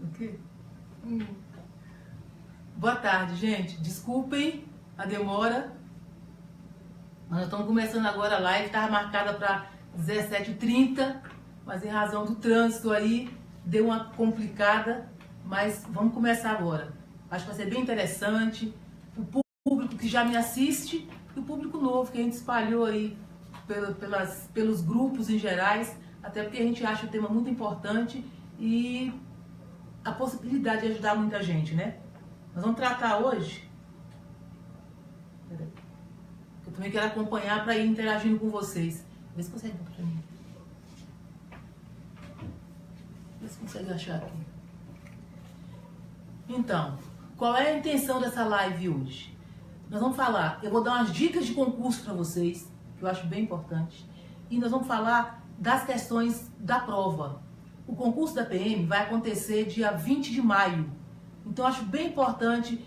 O quê? Boa tarde, gente. Desculpem a demora. Nós estamos começando agora a live. Estava marcada para 17h30, mas em razão do trânsito aí, deu uma complicada. Mas vamos começar agora. Acho que vai ser bem interessante. O público que já me assiste e o público novo que a gente espalhou aí pelos grupos em gerais, até porque a gente acha o tema muito importante e a possibilidade de ajudar muita gente, né? Nós vamos tratar hoje, eu também quero acompanhar para ir interagindo com vocês. Vê se consegue para mim. Vê se consegue achar aqui. Então, qual é a intenção dessa live hoje? Nós vamos falar, eu vou dar umas dicas de concurso para vocês, que eu acho bem importante, e nós vamos falar das questões da prova. O concurso da PM vai acontecer dia 20 de maio, então eu acho bem importante,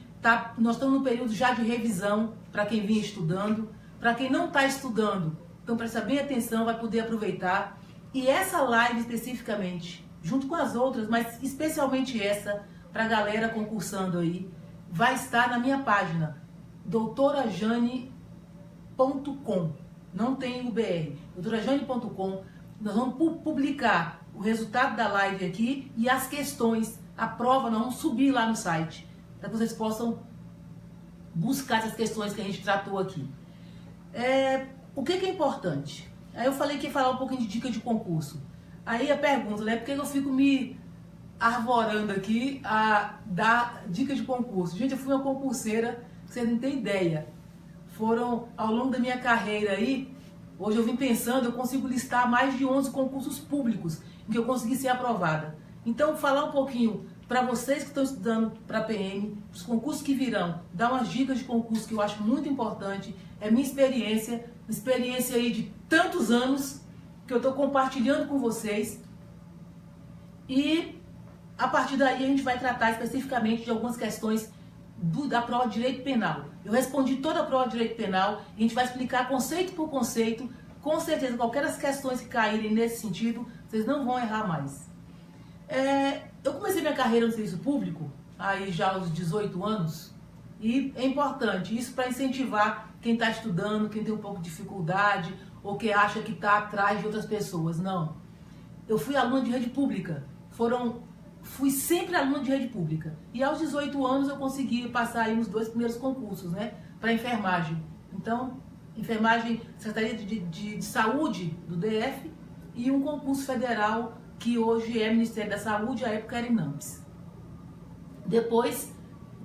nós estamos no período já de revisão para quem vinha estudando, para quem não está estudando, então presta bem atenção, vai poder aproveitar. E essa live especificamente, junto com as outras, mas especialmente essa, para a galera concursando aí, vai estar na minha página, doutorajane.com, não tem o BR, doutorajane.com. Nós vamos publicar o resultado da live aqui e as questões, a prova, nós vamos subir lá no site, para que vocês possam buscar essas questões que a gente tratou aqui. O que é importante? Aí eu falei que ia falar um pouquinho de dica de concurso. Aí a pergunta, né, por que eu fico me arvorando aqui a dar dica de concurso? Gente, eu fui uma concurseira, vocês não têm ideia. Foram, ao longo da minha carreira aí, hoje eu vim pensando, eu consigo listar mais de 11 concursos públicos em que eu consegui ser aprovada. Então, falar um pouquinho para vocês que estão estudando para PM, os concursos que virão, dar umas dicas de concurso que eu acho muito importante, é minha experiência aí de tantos anos que eu estou compartilhando com vocês. E a partir daí a gente vai tratar especificamente de algumas questões da prova de direito penal. Eu respondi toda a prova de direito penal, a gente vai explicar conceito por conceito, com certeza qualquer das questões que caírem nesse sentido, vocês não vão errar mais. Eu comecei minha carreira no serviço público, aí já aos 18 anos, e é importante isso para incentivar quem está estudando, quem tem um pouco de dificuldade, ou que acha que está atrás de outras pessoas. Não. Eu fui aluna de rede pública, fui sempre aluna de rede pública. E aos 18 anos eu consegui passar aí nos 2 primeiros concursos, né? Para enfermagem. Então, enfermagem, Secretaria de Saúde do DF e um concurso federal que hoje é Ministério da Saúde, à época era INAMPS. Depois,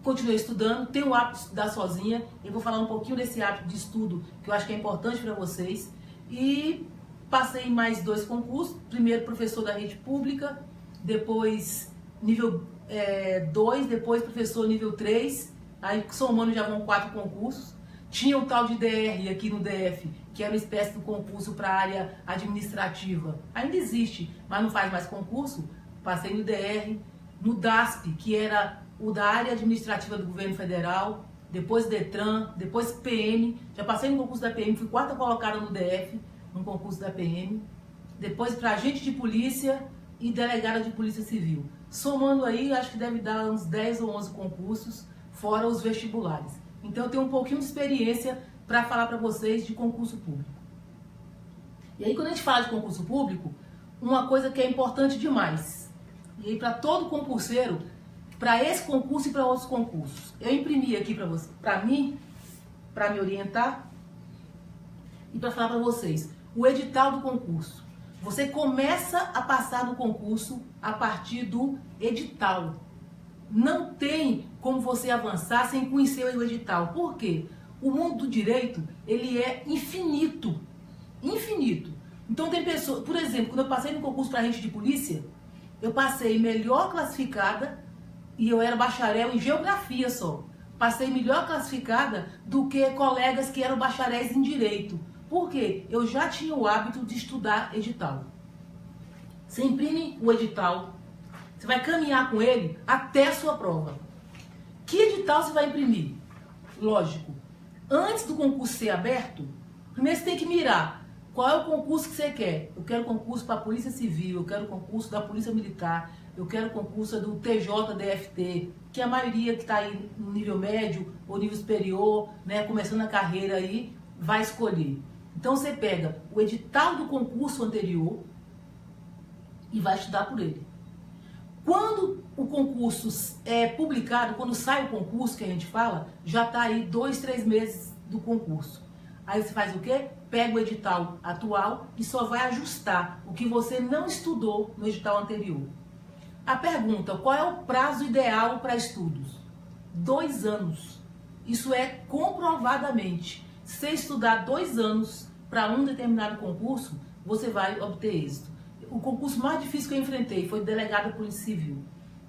continuei estudando, tenho o hábito de estudar sozinha. Eu vou falar um pouquinho desse hábito de estudo que eu acho que é importante para vocês. E passei em mais 2 concursos. Primeiro, professor da rede pública. Depois nível 2, depois professor nível 3, aí somando já vão 4 concursos. Tinha um tal de DR aqui no DF, que era uma espécie de concurso para a área administrativa. Ainda existe, mas não faz mais concurso. Passei no DR, no DASP, que era o da área administrativa do governo federal, depois DETRAN, depois PM. Já passei no concurso da PM, fui 4ª colocada no DF, no concurso da PM. Depois para agente de polícia e delegada de polícia civil. Somando aí, acho que deve dar uns 10 ou 11 concursos, fora os vestibulares. Então eu tenho um pouquinho de experiência para falar para vocês de concurso público. E aí quando a gente fala de concurso público, uma coisa que é importante demais, e aí para todo concurseiro, para esse concurso e para outros concursos, eu imprimi aqui para você, para mim, para me orientar e para falar para vocês, o edital do concurso. Você começa a passar no concurso a partir do edital. Não tem como você avançar sem conhecer o edital. Por quê? O mundo do direito, ele é infinito. Infinito. Então tem pessoas, por exemplo, quando eu passei no concurso para agente de polícia, eu passei melhor classificada e eu era bacharel em geografia só. Passei melhor classificada do que colegas que eram bacharéis em direito. Por quê? Eu já tinha o hábito de estudar edital. Você imprime o edital, você vai caminhar com ele até a sua prova. Que edital você vai imprimir? Lógico, antes do concurso ser aberto, primeiro você tem que mirar qual é o concurso que você quer. Eu quero concurso para a Polícia Civil, eu quero concurso da Polícia Militar, eu quero concurso do TJDFT, que a maioria que está aí no nível médio ou nível superior, né, começando a carreira aí, vai escolher. Então você pega o edital do concurso anterior e vai estudar por ele. Quando o concurso é publicado, quando sai o concurso que a gente fala, já está aí 2, 3 meses do concurso. Aí você faz o quê? Pega o edital atual e só vai ajustar o que você não estudou no edital anterior. A pergunta, qual é o prazo ideal para estudos? 2 anos. Isso é comprovadamente. Se você estudar 2 anos para um determinado concurso, você vai obter êxito. O concurso mais difícil que eu enfrentei foi delegado da Polícia Civil.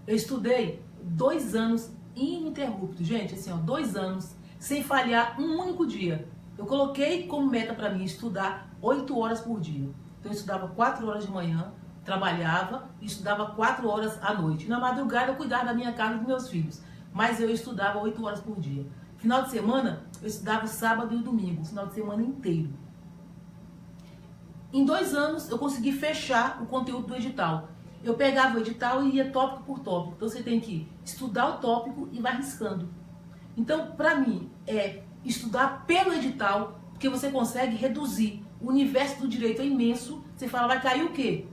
Eu estudei 2 anos ininterruptos, gente, assim, 2 anos, sem falhar um único dia. Eu coloquei como meta para mim estudar 8 horas por dia. Então eu estudava 4 horas de manhã, trabalhava e estudava 4 horas à noite. Na madrugada eu cuidava da minha casa e dos meus filhos, mas eu estudava 8 horas por dia. Final de semana eu estudava sábado e domingo, final de semana inteiro. Em 2 anos eu consegui fechar o conteúdo do edital. Eu pegava o edital e ia tópico por tópico. Então você tem que estudar o tópico e vai riscando. Então, para mim, é estudar pelo edital, porque você consegue reduzir. O universo do direito é imenso. Você fala, vai cair o quê?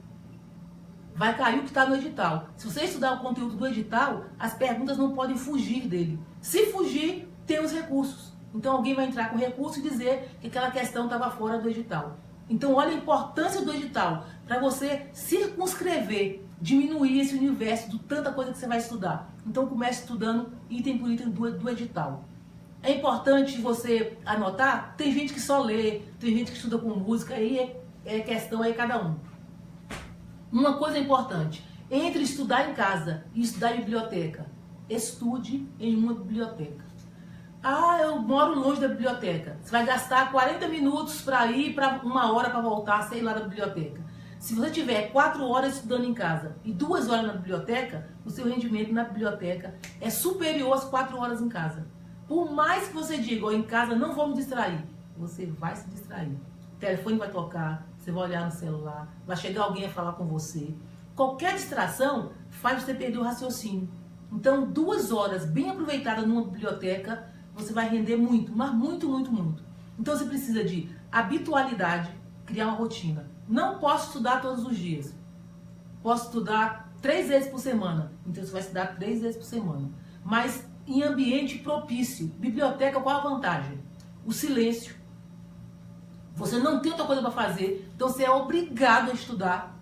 Vai cair o que está no edital. Se você estudar o conteúdo do edital, as perguntas não podem fugir dele. Se fugir, tem os recursos. Então alguém vai entrar com recurso e dizer que aquela questão estava fora do edital. Então olha a importância do edital para você circunscrever, diminuir esse universo de tanta coisa que você vai estudar. Então comece estudando item por item do edital. É importante você anotar, tem gente que só lê, tem gente que estuda com música, aí é questão aí cada um. Uma coisa importante, entre estudar em casa e estudar em biblioteca, estude em uma biblioteca. Ah, eu moro longe da biblioteca. Você vai gastar 40 minutos para ir, para 1 hora para voltar, sei lá, da biblioteca. Se você tiver 4 horas estudando em casa e 2 horas na biblioteca, o seu rendimento na biblioteca é superior às 4 horas em casa. Por mais que você diga, em casa não vou me distrair, você vai se distrair. O telefone vai tocar, você vai olhar no celular, vai chegar alguém a falar com você. Qualquer distração faz você perder o raciocínio. Então, 2 horas bem aproveitadas numa biblioteca, você vai render muito, mas muito, muito, muito. Então você precisa de habitualidade, criar uma rotina. Não posso estudar todos os dias. Posso estudar 3 vezes por semana. Então você vai estudar 3 vezes por semana. Mas em ambiente propício. Biblioteca, qual a vantagem? O silêncio. Você não tem outra coisa para fazer, então você é obrigado a estudar.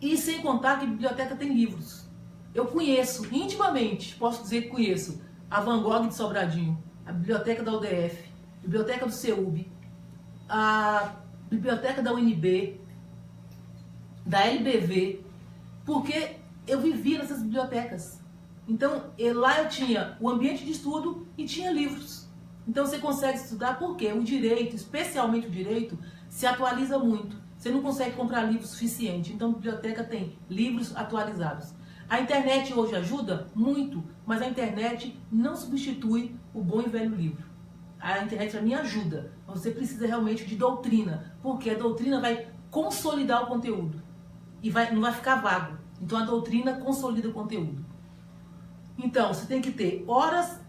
E sem contar que a biblioteca tem livros. Eu conheço, intimamente, posso dizer que conheço, a Van Gogh de Sobradinho, a biblioteca da UDF, a biblioteca do CEUB, a biblioteca da UNB, da LBV, porque eu vivia nessas bibliotecas. Então, lá eu tinha o ambiente de estudo e tinha livros. Então você consegue estudar porque o direito, especialmente o direito, se atualiza muito. Você não consegue comprar livro suficiente. Então a biblioteca tem livros atualizados. A internet hoje ajuda muito, mas a internet não substitui o bom e velho livro. A internet para mim ajuda, mas você precisa realmente de doutrina, porque a doutrina vai consolidar o conteúdo e não vai ficar vago. Então a doutrina consolida o conteúdo. Então você tem que ter horas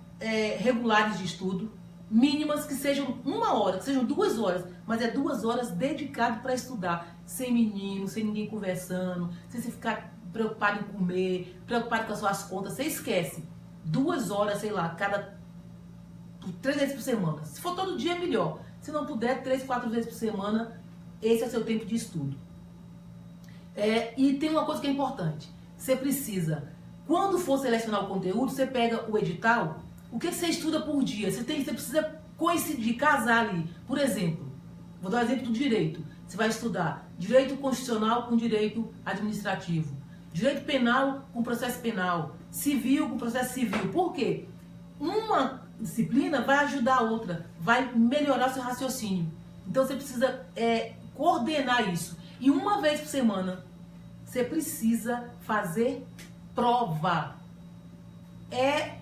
regulares de estudo, mínimas, que sejam 1 hora, que sejam 2 horas, mas é 2 horas dedicado para estudar, sem menino, sem ninguém conversando, sem você ficar preocupado em comer, preocupado com as suas contas, você esquece. 2 horas, sei lá, 3 vezes por semana. Se for todo dia é melhor. Se não puder, 3, 4 vezes por semana, esse é seu tempo de estudo. E tem uma coisa que é importante. Você precisa, quando for selecionar o conteúdo, você pega o edital. O que você estuda por dia? Você precisa coincidir, casar ali. Por exemplo, vou dar um exemplo do direito. Você vai estudar direito constitucional com direito administrativo, direito penal com processo penal, civil com processo civil. Por quê? Uma disciplina vai ajudar a outra, vai melhorar o seu raciocínio. Então você precisa coordenar isso. E 1 vez por semana, você precisa fazer prova. É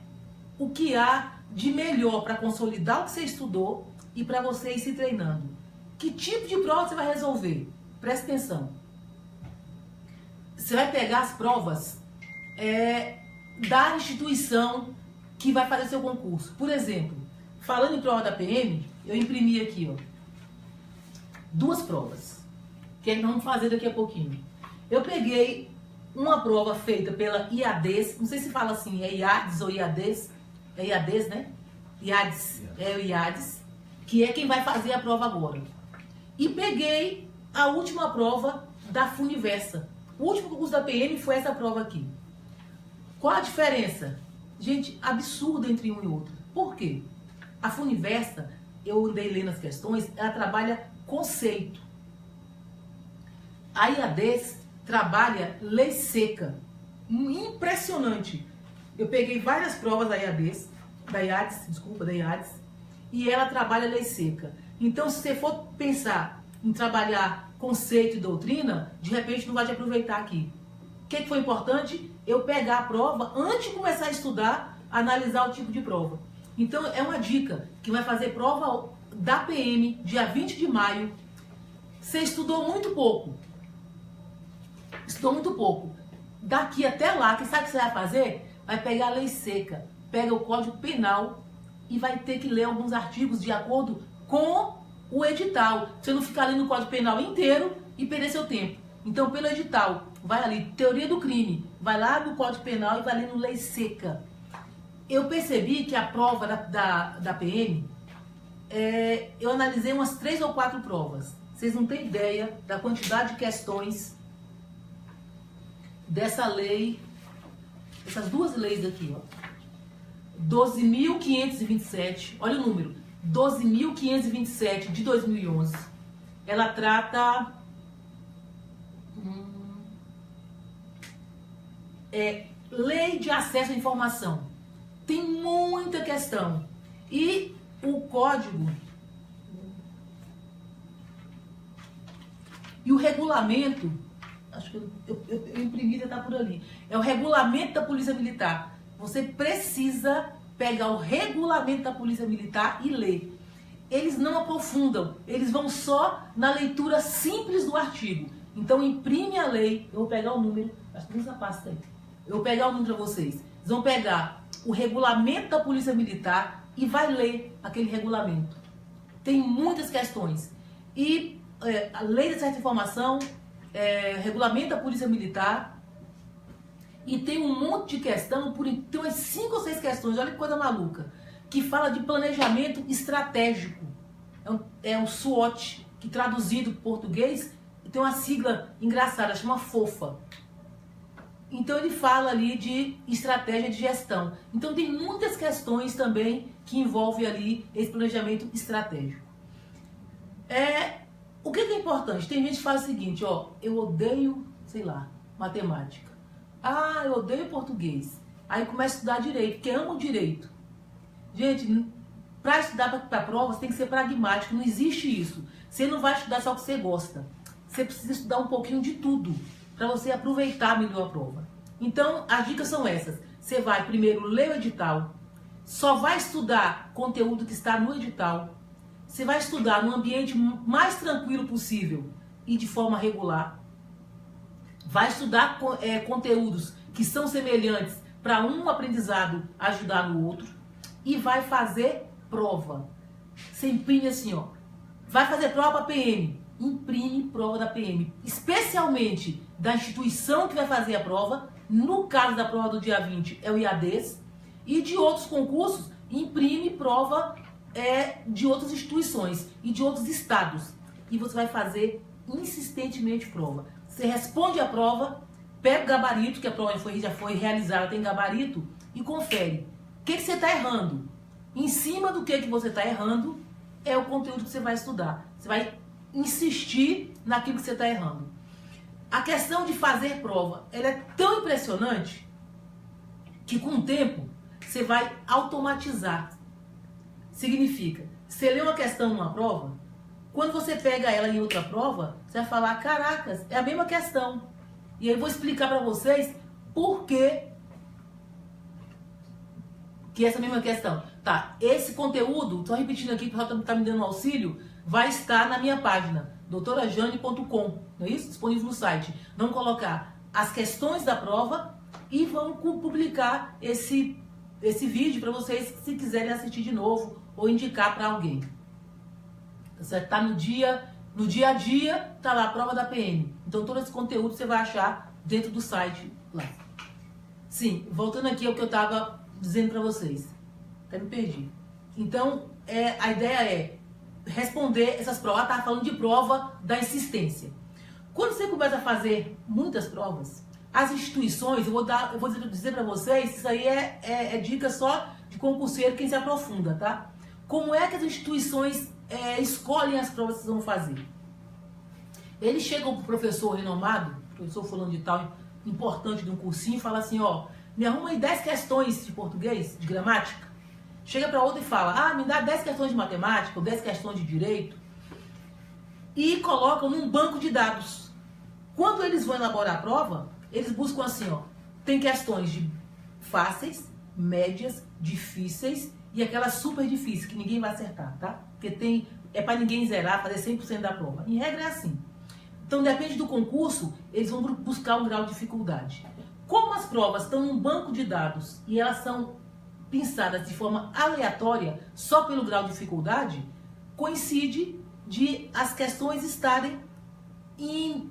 o que há de melhor para consolidar o que você estudou e para você ir se treinando. Que tipo de prova você vai resolver? Presta atenção. Você vai pegar as provas da instituição que vai fazer seu concurso. Por exemplo, falando em prova da PM, eu imprimi aqui, ó, 2 provas, que nós vamos fazer daqui a pouquinho. Eu peguei uma prova feita pela IADES, não sei se fala assim, é IADES ou IADES, é IADES, né? IADES, é o IADES, que é quem vai fazer a prova agora. E peguei a última prova da Funiversa. O último concurso da PM foi essa prova aqui. Qual a diferença? Gente, absurda entre um e outro. Por quê? A Funiversa, eu andei lendo as questões, ela trabalha conceito. A IADES trabalha lei seca. Impressionante. Eu peguei várias provas da IADES, da IADES, e ela trabalha lei seca. Então, se você for pensar em trabalhar conceito e doutrina, de repente não vai te aproveitar aqui. O que foi importante? Eu pegar a prova, antes de começar a estudar, analisar o tipo de prova. Então, é uma dica, que vai fazer prova da PM, dia 20 de maio. Você estudou muito pouco. Daqui até lá, que sabe o que você vai fazer? Vai pegar a lei seca, pega o Código Penal e vai ter que ler alguns artigos de acordo com o edital. Você não ficar lendo o Código Penal inteiro e perder seu tempo. Então, pelo edital, vai ali, teoria do crime, vai lá no Código Penal e vai lendo lei seca. Eu percebi que a prova da PM, eu analisei umas 3 ou 4 provas. Vocês não têm ideia da quantidade de questões dessa lei, essas 2 leis aqui, ó. 12.527, olha o número, 12.527 de 2011. Ela trata lei de acesso à informação. Tem muita questão. E o código e o regulamento, acho que eu imprimi, já está por ali. É o regulamento da Polícia Militar. Você precisa pegar o regulamento da Polícia Militar e ler. Eles não aprofundam, eles vão só na leitura simples do artigo. Então imprime a lei, eu vou pegar o número, acho que nessa pasta aí. Eu vou pegar o número para vocês. Vocês vão pegar o regulamento da Polícia Militar e vai ler aquele regulamento. Tem muitas questões. E a lei de certa informação, regulamento da Polícia Militar, e tem um monte de questão, tem umas 5 ou 6 questões, olha que coisa maluca, que fala de planejamento estratégico. É um SWOT, que traduzido para português, tem uma sigla engraçada, chama FOFA. Então ele fala ali de estratégia de gestão. Então tem muitas questões também que envolvem ali esse planejamento estratégico. O que é importante? Tem gente que fala o seguinte, ó, eu odeio, sei lá, matemática. Ah, eu odeio português. Aí começa a estudar direito, porque ama o direito. Gente, para estudar para a prova, você tem que ser pragmático, não existe isso. Você não vai estudar só o que você gosta. Você precisa estudar um pouquinho de tudo, para você aproveitar melhor a prova. Então, as dicas são essas. Você vai primeiro ler o edital, só vai estudar conteúdo que está no edital. Você vai estudar no ambiente mais tranquilo possível e de forma regular. Vai estudar conteúdos que são semelhantes para um aprendizado ajudar no outro. E vai fazer prova. Você imprime assim, ó. Vai fazer prova para PM. Imprime prova da PM. Especialmente da instituição que vai fazer a prova. No caso da prova do dia 20 é o IADES. E de outros concursos, imprime prova de outras instituições e de outros estados. E você vai fazer insistentemente prova. Você responde a prova, pega o gabarito, que a prova já foi realizada, tem gabarito, e confere. O que você está errando? Em cima do que você está errando, é o conteúdo que você vai estudar. Você vai insistir naquilo que você está errando. A questão de fazer prova, ela é tão impressionante que com o tempo você vai automatizar. Significa, você lê uma questão numa prova, quando você pega ela em outra prova, você vai falar, caracas, é a mesma questão. E aí eu vou explicar para vocês por que essa mesma questão. Tá, esse conteúdo, estou repetindo aqui, porque o está me dando auxílio, vai estar na minha página, doutorajane.com, não é isso? Disponível no site. Vamos colocar as questões da prova e vamos publicar esse vídeo para vocês, se quiserem assistir de novo ou indicar para alguém. Você tá no dia a dia, tá lá a prova da PM. Então todo esse conteúdo você vai achar dentro do site lá. Sim, voltando aqui ao que eu estava dizendo para vocês. Até me perdi. Então, a ideia é responder essas provas. Ela estava falando de prova da insistência. Quando você começa a fazer muitas provas, as instituições, eu vou dizer para vocês, isso aí é dica só de concurseiro, quem se aprofunda, tá? Como é que as instituições escolhem as provas que vocês vão fazer? Eles chegam para o professor renomado, professor fulano de tal, importante de um cursinho, e fala assim, ó, me arruma aí 10 questões de português, de gramática. Chega para outro e fala, me dá 10 questões de matemática, ou 10 questões de direito, e colocam num banco de dados. Quando eles vão elaborar a prova, eles buscam assim, ó, tem questões de fáceis, médias, difíceis e aquelas super difíceis que ninguém vai acertar, tá? Porque é para ninguém zerar, fazer 100% da prova. Em regra é assim. Então depende do concurso, eles vão buscar um grau de dificuldade. Como as provas estão num banco de dados e elas são pensadas de forma aleatória, só pelo grau de dificuldade, coincide de as questões estarem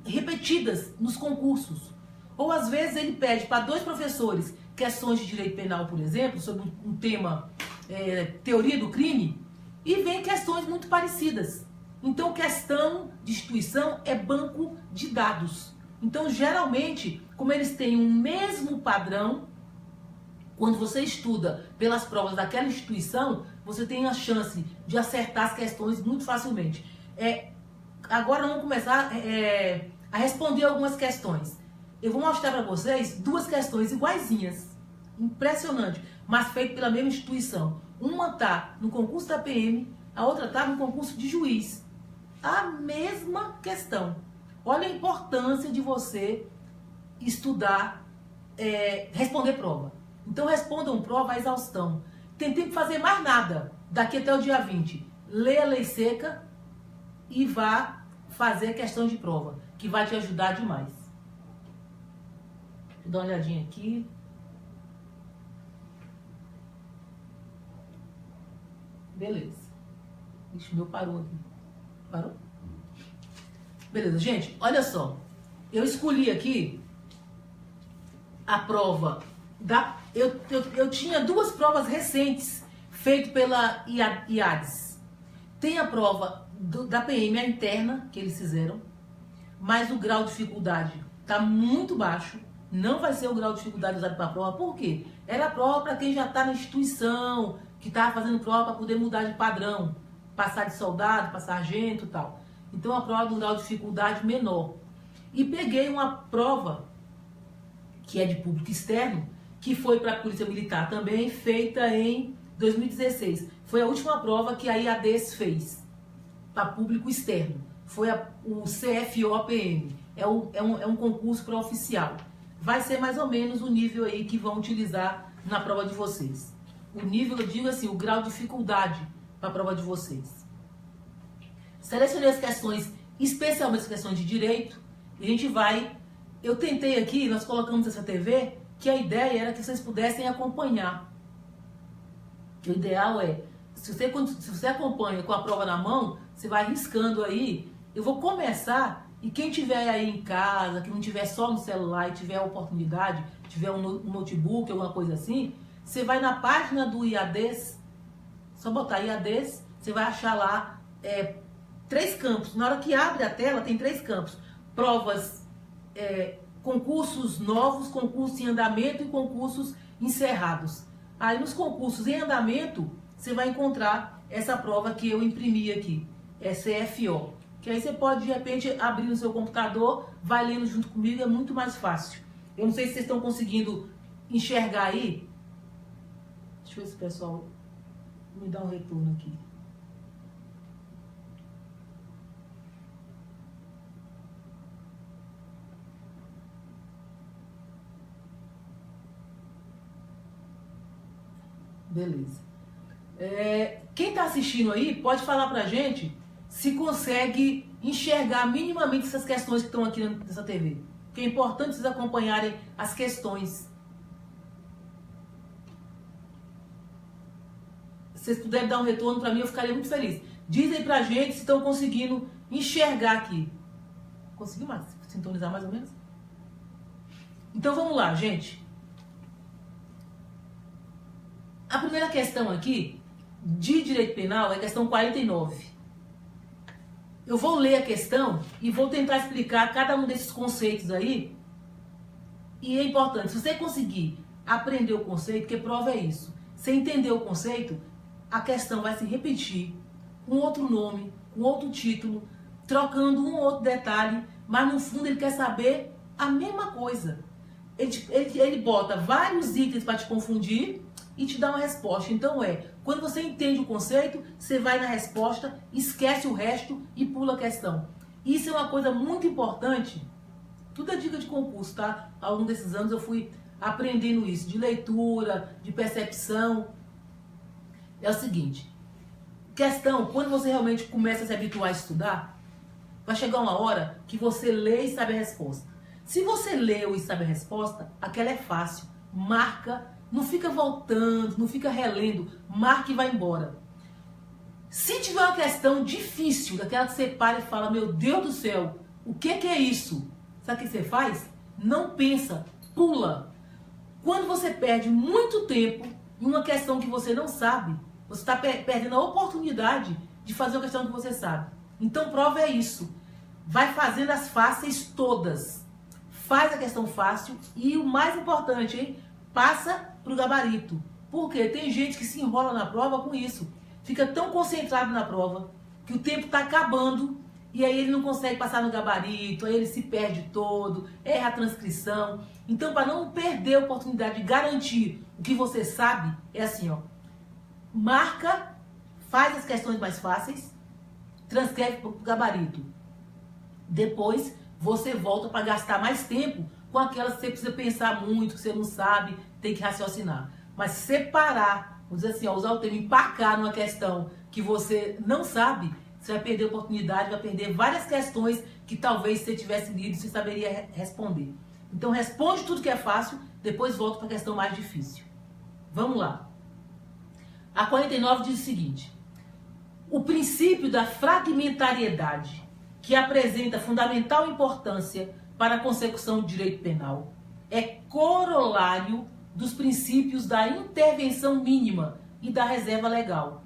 repetidas nos concursos. Ou às vezes ele pede para 2 professores questões de direito penal, por exemplo, sobre um tema, teoria do crime, e vem questões muito parecidas. Então, questão de instituição é banco de dados. Então, geralmente, como eles têm um mesmo padrão, quando você estuda pelas provas daquela instituição, você tem a chance de acertar as questões muito facilmente. Agora vamos começar a responder algumas questões. Eu vou mostrar para vocês 2 questões iguaizinhas. Impressionante, mas feito pela mesma instituição. Uma está no concurso da PM, a outra está no concurso de juiz. A mesma questão. Olha a importância de você estudar, responder prova. Então respondam prova à exaustão. Tem tempo de fazer mais nada daqui até o dia 20. Lê a lei seca e vá fazer questão de prova, que vai te ajudar demais. Vou dar uma olhadinha aqui. Beleza. Ixi, o meu parou aqui. Parou? Beleza, gente, olha só. Eu escolhi aqui a prova da... Eu tinha 2 provas recentes feitas pela IADES. Tem a prova da PM, a interna, que eles fizeram, mas o grau de dificuldade está muito baixo. Não vai ser o grau de dificuldade usado para a prova. Por quê? Era a prova para quem já está na instituição, que estava fazendo prova para poder mudar de padrão. Passar de soldado, para sargento e tal. Então, a prova de um grau de dificuldade menor. E peguei uma prova, que é de público externo, que foi para a Polícia Militar também, feita em 2016. Foi a última prova que a IADES fez, para público externo. Foi o CFO-PM. É um concurso para oficial. Vai ser mais ou menos o nível aí que vão utilizar na prova de vocês. O nível, eu digo assim, o grau de dificuldade para a prova de vocês. Selecionei as questões, especialmente as questões de direito, e a gente vai... Eu tentei aqui, nós colocamos essa TV, que a ideia era que vocês pudessem acompanhar. O ideal é, se você acompanha com a prova na mão, você vai riscando aí. Eu vou começar, e quem tiver aí em casa, que não tiver só no celular e tiver a oportunidade, tiver um notebook, alguma coisa assim, você vai na página do IADES, só botar IADES, você vai achar lá 3 campos. Na hora que abre a tela, tem 3 campos. Provas, concursos novos, concursos em andamento e concursos encerrados. Aí nos concursos em andamento, você vai encontrar essa prova que eu imprimi aqui, CFO. Que aí você pode, de repente, abrir no seu computador, vai lendo junto comigo, é muito mais fácil. Eu não sei se vocês estão conseguindo enxergar aí. Deixa eu ver se o pessoal me dá um retorno aqui. Beleza. Quem está assistindo aí pode falar pra gente se consegue enxergar minimamente essas questões que estão aqui nessa TV. Porque é importante vocês acompanharem as questões Se vocês puderem dar um retorno para mim, eu ficaria muito feliz. Dizem pra gente se estão conseguindo enxergar aqui. Conseguiu mais? Sintonizar mais ou menos? Então vamos lá, gente. A primeira questão aqui de direito penal é a questão 49. Eu vou ler a questão e vou tentar explicar cada um desses conceitos aí. E é importante, se você conseguir aprender o conceito, porque prova é isso. Se entender o conceito, a questão vai se repetir com outro nome, com outro título, trocando um ou outro detalhe, mas no fundo ele quer saber a mesma coisa. Ele bota vários itens para te confundir e te dá uma resposta. Então quando você entende o conceito, você vai na resposta, esquece o resto e pula a questão. Isso é uma coisa muito importante. Tudo é dica de concurso, tá? Ao longo desses anos eu fui aprendendo isso, de leitura, de percepção. É o seguinte, questão, quando você realmente começa a se habituar a estudar, vai chegar uma hora que você lê e sabe a resposta. Se você leu e sabe a resposta, aquela é fácil. Marca, não fica voltando, não fica relendo, marca e vai embora. Se tiver uma questão difícil, daquela que você para e fala, meu Deus do céu, o que é isso? Sabe o que você faz? Não pensa, pula. Quando você perde muito tempo em uma questão que você não sabe, você está perdendo a oportunidade de fazer uma questão que você sabe. Então, prova é isso. Vai fazendo as fáceis todas. Faz a questão fácil e o mais importante, hein? Passa para o gabarito. Por quê? Tem gente que se enrola na prova com isso. Fica tão concentrado na prova que o tempo está acabando e aí ele não consegue passar no gabarito, aí ele se perde todo, erra a transcrição. Então, para não perder a oportunidade de garantir o que você sabe, é assim, ó. Marca, faz as questões mais fáceis, transcreve para o gabarito. Depois, você volta para gastar mais tempo com aquelas que você precisa pensar muito, que você não sabe, tem que raciocinar. Mas separar, vamos dizer assim, ó, usar o termo empacar numa questão que você não sabe, você vai perder a oportunidade, vai perder várias questões que talvez se você tivesse lido, você saberia responder. Então responde tudo que é fácil, depois volta para a questão mais difícil. Vamos lá. A 49 diz o seguinte: o princípio da fragmentariedade, que apresenta fundamental importância para a consecução do direito penal, é corolário dos princípios da intervenção mínima e da reserva legal.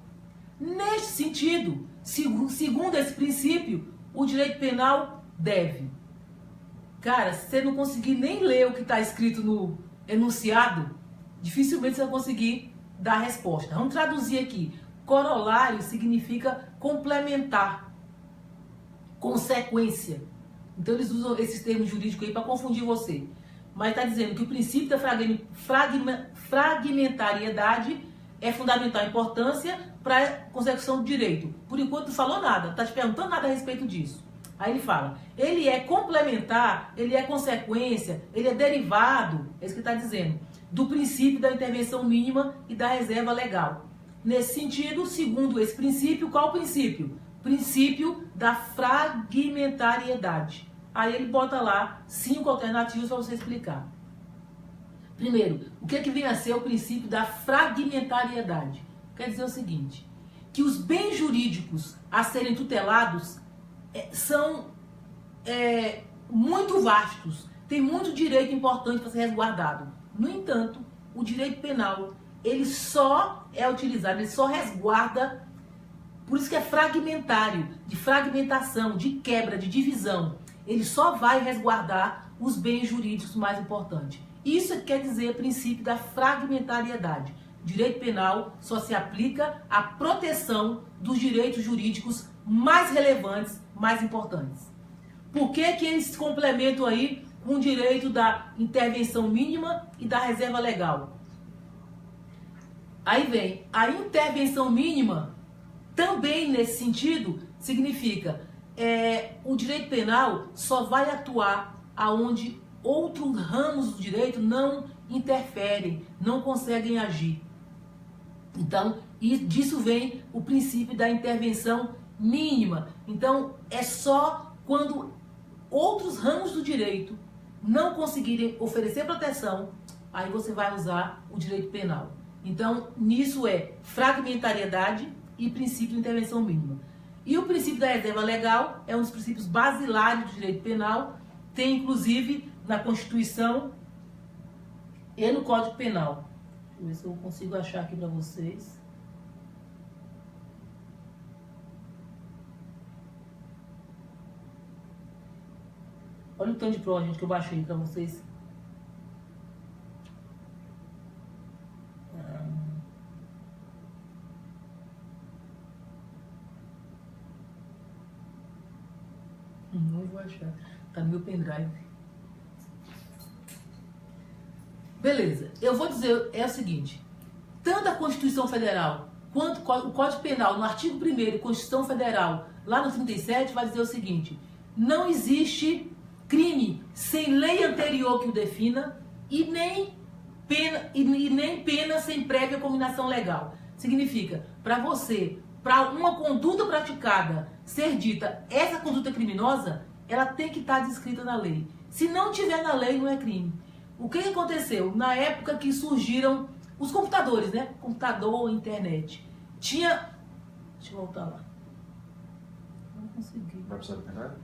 Neste sentido, segundo esse princípio, o direito penal deve. Cara, se você não conseguir nem ler o que está escrito no enunciado, dificilmente você vai conseguir dar a resposta. Vamos traduzir aqui. Corolário significa complementar, consequência. Então eles usam esses termos jurídicos aí para confundir você. Mas está dizendo que o princípio da fragmentariedade é fundamental importância para a consecução do direito. Por enquanto não falou nada, está te perguntando nada a respeito disso. Aí ele fala, ele é complementar, ele é consequência, ele é derivado, é isso que está dizendo, do princípio da intervenção mínima e da reserva legal. Nesse sentido, segundo esse princípio, qual o princípio? Princípio da fragmentariedade. Aí ele bota lá 5 alternativas para você explicar. Primeiro, o que é que vem a ser o princípio da fragmentariedade? Quer dizer o seguinte, que os bens jurídicos a serem tutelados são muito vastos, tem muito direito importante para ser resguardado. No entanto, o direito penal, ele só é utilizado, ele só resguarda, por isso que é fragmentário, de fragmentação, de quebra, de divisão. Ele só vai resguardar os bens jurídicos mais importantes. Isso quer dizer o princípio da fragmentariedade. Direito penal só se aplica à proteção dos direitos jurídicos mais relevantes, mais importantes. Por que eles se complementam aí com o direito da intervenção mínima e da reserva legal? Aí vem, a intervenção mínima também nesse sentido significa o direito penal só vai atuar aonde outros ramos do direito não interferem, não conseguem agir. Então, disso vem o princípio da intervenção mínima. Então, é só quando outros ramos do direito não conseguirem oferecer proteção, aí você vai usar o direito penal. Então, nisso é fragmentariedade e princípio de intervenção mínima. E o princípio da reserva legal é um dos princípios basilares do direito penal, tem inclusive na Constituição e no Código Penal. Deixa eu ver se eu consigo achar aqui para vocês. Olha o tanto de prova, gente, que eu baixei para vocês. Não vou achar. Tá no meu pendrive. Beleza. Eu vou dizer, é o seguinte. Tanto a Constituição Federal quanto o Código Penal, no artigo 1º, Constituição Federal, lá no 37, vai dizer o seguinte. Não existe crime sem lei anterior que o defina e nem pena sem prévia combinação legal. Significa, para uma conduta praticada ser dita essa conduta criminosa, ela tem que estar descrita na lei. Se não tiver na lei, não é crime. O que aconteceu? Na época que surgiram os computadores, né? Computador, internet. Tinha... Deixa eu voltar lá. Não consegui. Vai precisar do pendrive?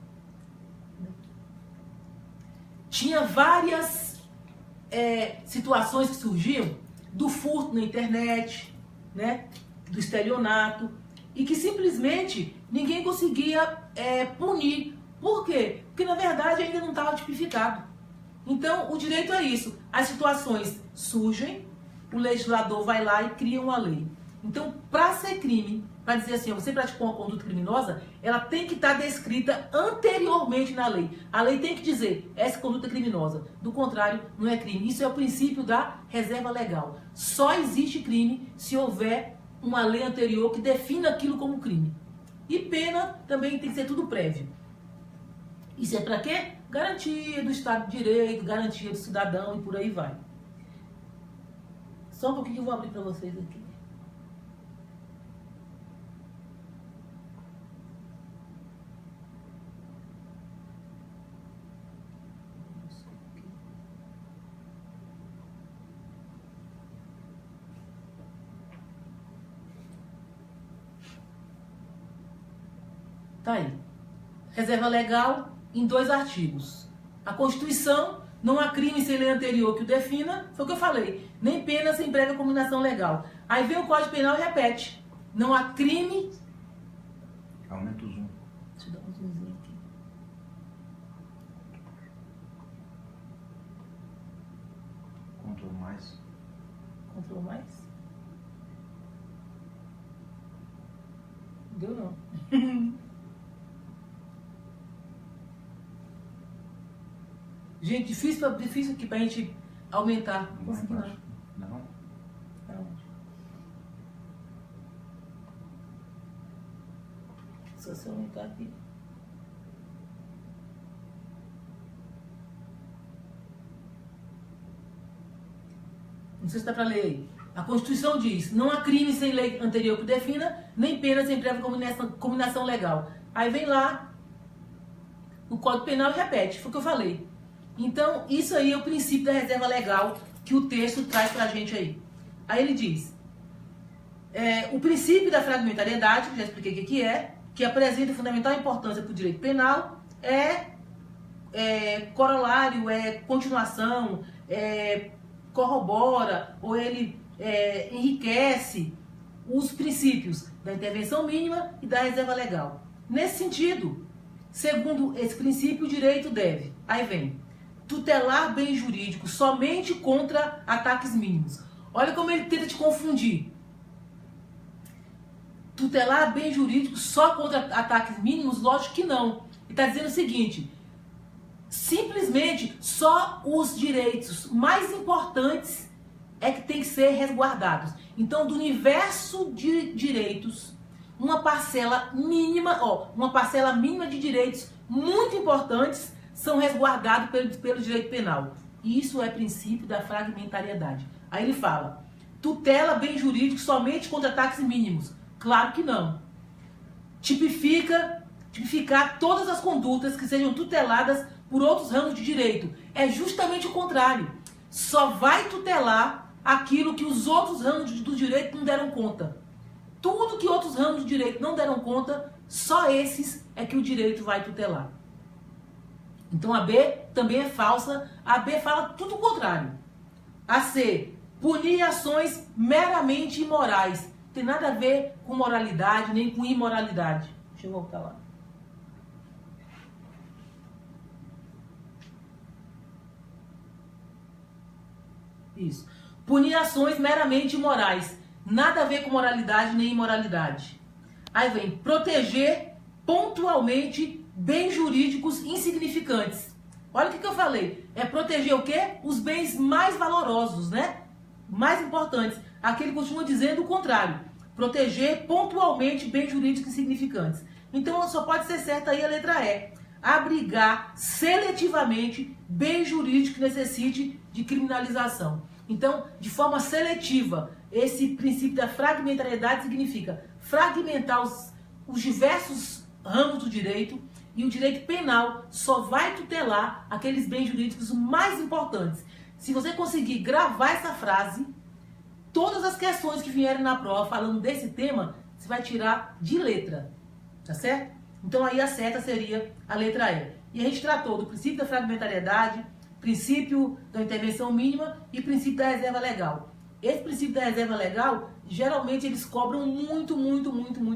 Tinha várias situações que surgiam do furto na internet, né? Do estelionato, e que simplesmente ninguém conseguia punir. Por quê? Porque na verdade ainda não estava tipificado. Então o direito é isso. As situações surgem, o legislador vai lá e cria uma lei. Então, para ser crime, para dizer assim, você praticou uma conduta criminosa, ela tem que estar descrita anteriormente na lei. A lei tem que dizer, essa conduta é criminosa. Do contrário, não é crime. Isso é o princípio da reserva legal. Só existe crime se houver uma lei anterior que defina aquilo como crime. E pena também tem que ser tudo prévio. Isso é para quê? Garantia do Estado de Direito, garantia do cidadão e por aí vai. Só um pouquinho que eu vou abrir para vocês aqui. Tá aí. Reserva legal em 2 artigos. A Constituição, não há crime sem lei anterior que o defina, foi o que eu falei. Nem pena sem prévia combinação legal. Aí vem o Código Penal e repete. Não há crime... Aumenta o zoom. Deixa eu dar um zoomzinho aqui. Ctrl mais. Ctrl mais? Deu não. Gente, difícil aqui pra gente aumentar. Não consegui não. Não? Não. Só se eu aumentar aqui. Não sei se dá pra ler aí. A Constituição diz, não há crime sem lei anterior que defina, nem pena sem prévia combinação legal. Aí vem lá o Código Penal e repete, foi o que eu falei. Então, isso aí é o princípio da reserva legal que o texto traz pra gente aí. Aí ele diz, o princípio da fragmentariedade, que já expliquei o que é, que apresenta fundamental importância para o direito penal, corolário, continuação, corrobora, ou ele enriquece os princípios da intervenção mínima e da reserva legal. Nesse sentido, segundo esse princípio, o direito deve, aí vem, tutelar bem jurídico somente contra ataques mínimos. Olha como ele tenta te confundir. Tutelar bem jurídico só contra ataques mínimos? Lógico que não. Ele está dizendo o seguinte, simplesmente só os direitos mais importantes é que tem que ser resguardados. Então, do universo de direitos, uma parcela mínima de direitos muito importantes são resguardados pelo direito penal. E isso é princípio da fragmentariedade. Aí ele fala, tutela bem jurídico somente contra ataques mínimos. Claro que não. Tipificar todas as condutas que sejam tuteladas por outros ramos de direito. É justamente o contrário. Só vai tutelar aquilo que os outros ramos do direito não deram conta. Tudo que outros ramos do direito não deram conta, só esses é que o direito vai tutelar. Então a B também é falsa. A B fala tudo o contrário. A C, punir ações meramente imorais. Não tem nada a ver com moralidade, nem com imoralidade. Deixa eu voltar lá. Isso. Punir ações meramente imorais. Nada a ver com moralidade nem imoralidade. Aí vem proteger pontualmente bens jurídicos insignificantes. Olha o que eu falei. É proteger o quê? Os bens mais valorosos, né? Mais importantes. Aqui ele continua dizendo o contrário. Proteger pontualmente bens jurídicos insignificantes. Então só pode ser certa aí a letra E. Abrigar seletivamente bem jurídico que necessite de criminalização. Então, de forma seletiva, esse princípio da fragmentariedade significa fragmentar os diversos ramos do direito, e o direito penal só vai tutelar aqueles bens jurídicos mais importantes. Se você conseguir gravar essa frase, todas as questões que vierem na prova falando desse tema, você vai tirar de letra, tá certo? Então aí a certa seria a letra E. E a gente tratou do princípio da fragmentariedade, princípio da intervenção mínima e princípio da reserva legal. Esse princípio da reserva legal, geralmente eles cobram muito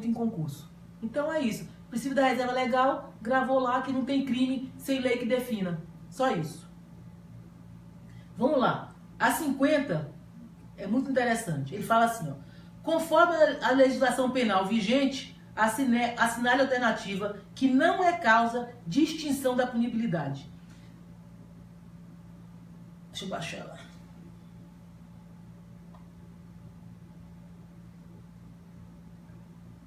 em concurso. Então é isso. O princípio da reserva legal, gravou lá que não tem crime sem lei que defina. Só isso. Vamos lá. A 50 é muito interessante. Ele fala assim, ó. Conforme a legislação penal vigente, assinale a alternativa que não é causa de extinção da punibilidade. Deixa eu baixar lá.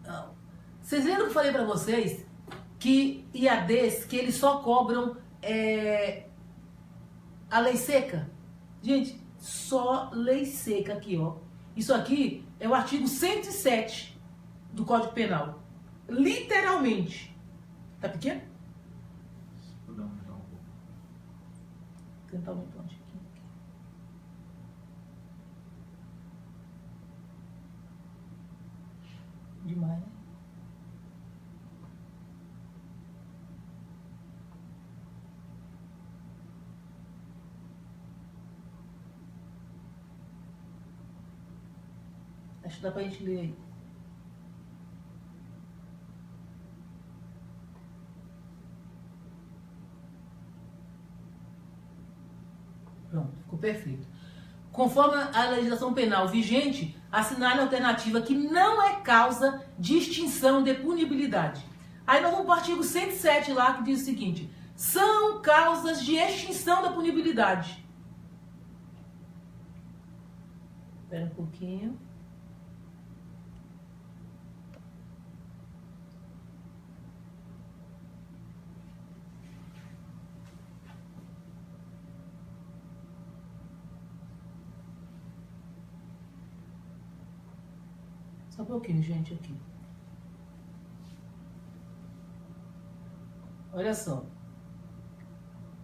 Não. Vocês lembram que eu falei para vocês que IADs, que eles só cobram a lei seca? Gente, só lei seca aqui, ó. Isso aqui é o artigo 107 do Código Penal. Literalmente. Tá pequeno? Vou dar aumentar um pouco. Tentar aumentar um pouquinho. Demais, né? Acho que dá pra gente ler aí. Pronto, ficou perfeito. Conforme a legislação penal vigente, assinale a alternativa que não é causa de extinção de punibilidade. Aí nós vamos para o artigo 107 lá, que diz o seguinte: são causas de extinção da punibilidade. Espera um pouquinho. Só um pouquinho, gente, aqui. Olha só.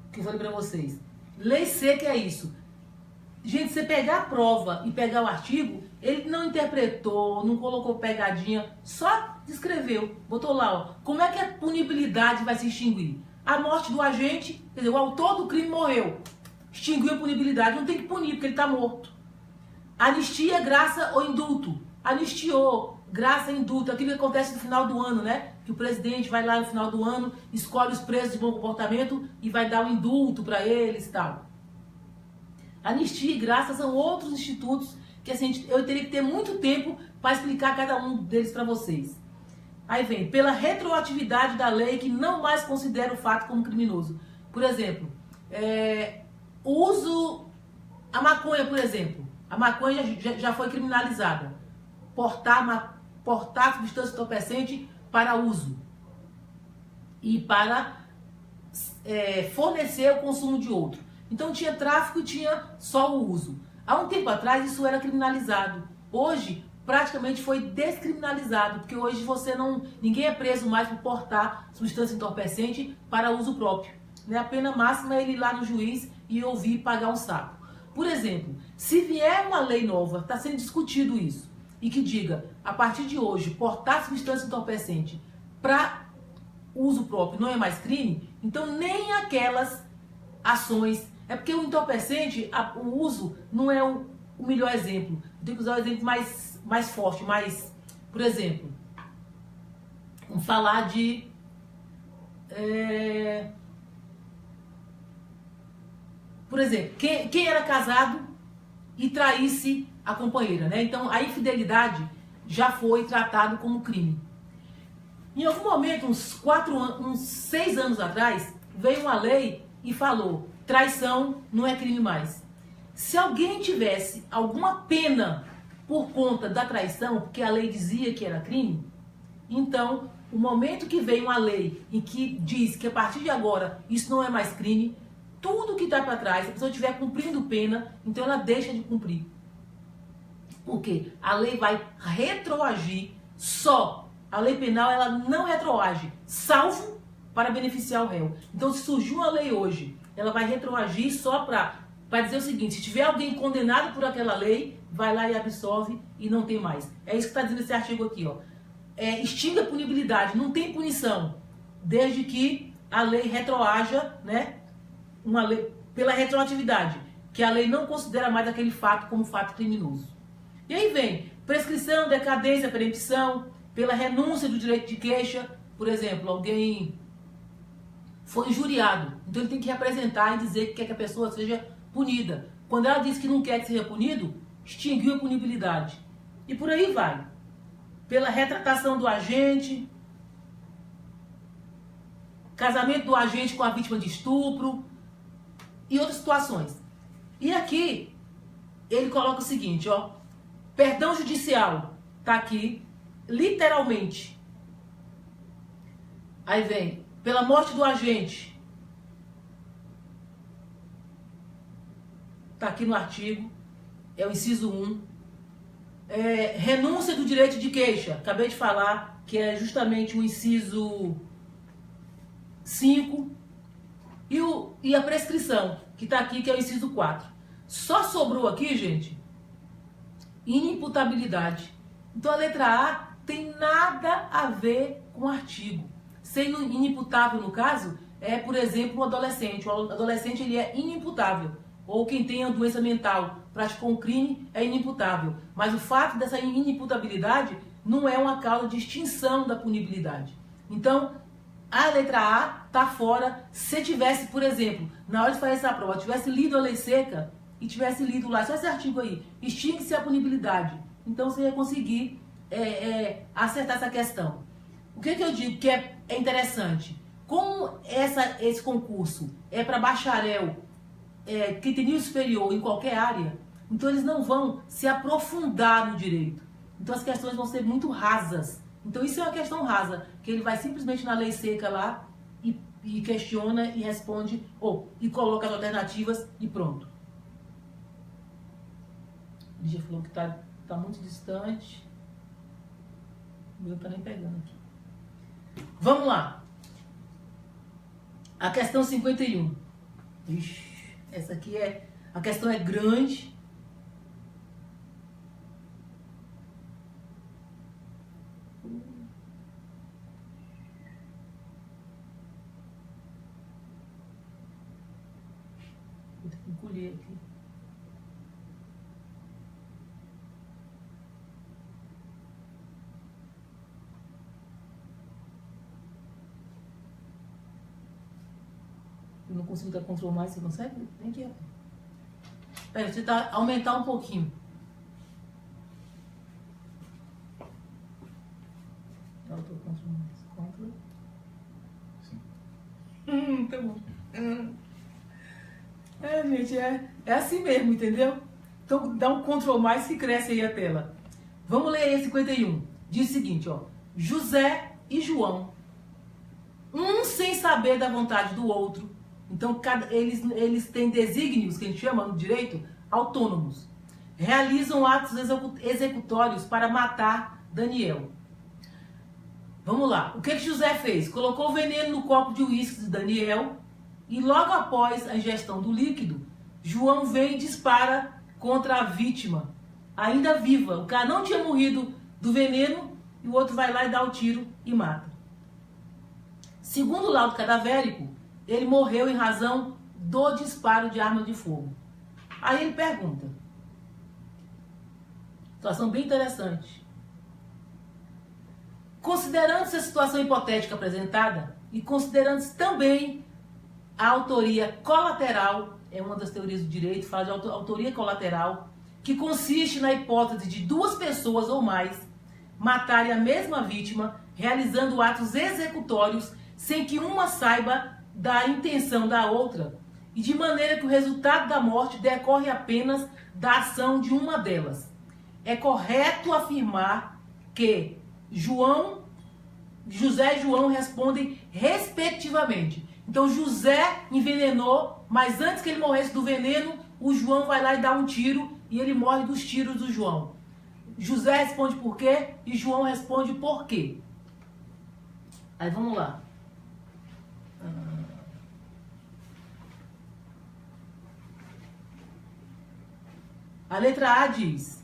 O que eu falei pra vocês. Lei seca é isso. Gente, você pegar a prova e pegar o artigo, ele não interpretou, não colocou pegadinha, só descreveu. Botou lá, ó. Como é que a punibilidade vai se extinguir? A morte do agente, quer dizer, o autor do crime morreu. Extinguiu a punibilidade, não tem que punir, porque ele está morto. Anistia, graça ou indulto. Anistiou, graça e indulto, aquilo que acontece no final do ano, né? Que o presidente vai lá no final do ano, escolhe os presos de bom comportamento e vai dar um indulto para eles e tal. Anistia e graça são outros institutos que assim, eu teria que ter muito tempo para explicar cada um deles para vocês. Aí vem, pela retroatividade da lei que não mais considera o fato como criminoso. Por exemplo, o uso, a maconha, por exemplo. A maconha já foi criminalizada. Portar substância entorpecente para uso e para fornecer o consumo de outro. Então tinha tráfico e tinha só o uso. Há um tempo atrás isso era criminalizado. Hoje praticamente foi descriminalizado, porque hoje ninguém é preso mais por portar substância entorpecente para uso próprio. A pena máxima é ele ir lá no juiz e ouvir pagar um saco. Por exemplo, Se vier uma lei nova, está sendo discutido isso, e que diga, a partir de hoje, portar substância entorpecente para uso próprio não é mais crime, então nem aquelas ações... É porque o entorpecente, o uso não é o melhor exemplo. Tem que usar o exemplo mais forte, mais... Por exemplo, vamos falar de... Por exemplo, quem era casado e traísse a companheira, né? Então, a infidelidade já foi tratado como crime. Em algum momento, uns 6 anos atrás, veio uma lei e falou, traição não é crime mais. Se alguém tivesse alguma pena por conta da traição, porque a lei dizia que era crime, então, o momento que vem uma lei em que diz que a partir de agora isso não é mais crime, tudo que está para trás, se a pessoa estiver cumprindo pena, então ela deixa de cumprir. Por quê? A lei vai retroagir só. A lei penal, ela não retroage, salvo para beneficiar o réu. Então, se surgiu uma lei hoje, ela vai retroagir só para dizer o seguinte, se tiver alguém condenado por aquela lei, vai lá e absolve e não tem mais. É isso que está dizendo esse artigo aqui, ó. Extingue a punibilidade, não tem punição, desde que a lei retroaja, né? Uma lei, pela retroatividade, que a lei não considera mais aquele fato como fato criminoso. E aí vem prescrição, decadência, perempção, pela renúncia do direito de queixa. Por exemplo, alguém foi injuriado, então ele tem que representar e dizer que quer que a pessoa seja punida. Quando ela diz que não quer que seja punido, extinguiu a punibilidade. E por aí vai. Pela retratação do agente, casamento do agente com a vítima de estupro e outras situações. E aqui, ele coloca o seguinte, ó, perdão judicial, tá aqui, literalmente. Aí vem, pela morte do agente, tá aqui no artigo, é o inciso 1. Renúncia do direito de queixa, acabei de falar, que é justamente o inciso 5. E a prescrição, que está aqui, que é o inciso 4. Só sobrou aqui, gente, inimputabilidade. Então a letra A tem nada a ver com o artigo. Sendo inimputável, no caso, por exemplo, um adolescente. O adolescente ele é inimputável. Ou quem tem a doença mental, praticou um crime, é inimputável. Mas o fato dessa inimputabilidade não é uma causa de extinção da punibilidade. Então, a letra A está fora. Se tivesse, por exemplo, na hora de fazer essa prova, tivesse lido a lei seca e tivesse lido lá, só esse artigo aí, extingue-se a punibilidade. Então você ia conseguir acertar essa questão. O que eu digo que é interessante? Como esse concurso é para bacharel que tem nível superior em qualquer área, então eles não vão se aprofundar no direito. Então as questões vão ser muito rasas. Então isso é uma questão rasa, que ele vai simplesmente na lei seca lá e questiona e responde, e coloca as alternativas e pronto. Lígia falou que tá muito distante. O meu tá nem pegando aqui. Vamos lá. A questão 51. Ixi, essa aqui a questão é grande. Vou ter que encolher aqui. Eu não consigo dar Ctrl mais, você consegue? Nem que é. Pera, você tá aumentar um pouquinho. Eu tô Ctrl mais. Ctrl. Sim. Tá bom. Gente, é assim mesmo, entendeu? Então dá um Ctrl mais que cresce aí a tela. Vamos ler aí 51. Diz o seguinte, ó. José e João, um sem saber da vontade do outro. Então, eles têm desígnios, que a gente chama no direito, autônomos. Realizam atos executórios para matar Daniel. Vamos lá. O que José fez? Colocou veneno no copo de uísque de Daniel e logo após a ingestão do líquido, João vem e dispara contra a vítima, ainda viva. O cara não tinha morrido do veneno e o outro vai lá e dá o tiro e mata. Segundo o laudo cadavérico, ele morreu em razão do disparo de arma de fogo. Aí ele pergunta, situação bem interessante. Considerando-se a situação hipotética apresentada e considerando-se também a autoria colateral, é uma das teorias do direito, fala de autoria colateral, que consiste na hipótese de duas pessoas ou mais matarem a mesma vítima, realizando atos executórios sem que uma saiba da intenção da outra, e de maneira que o resultado da morte decorre apenas da ação de uma delas. É correto afirmar que José e João respondem respectivamente. Então José envenenou, mas antes que ele morresse do veneno, o João vai lá e dá um tiro e ele morre dos tiros do João. José responde por quê e João responde por quê. Aí vamos lá. A letra A diz: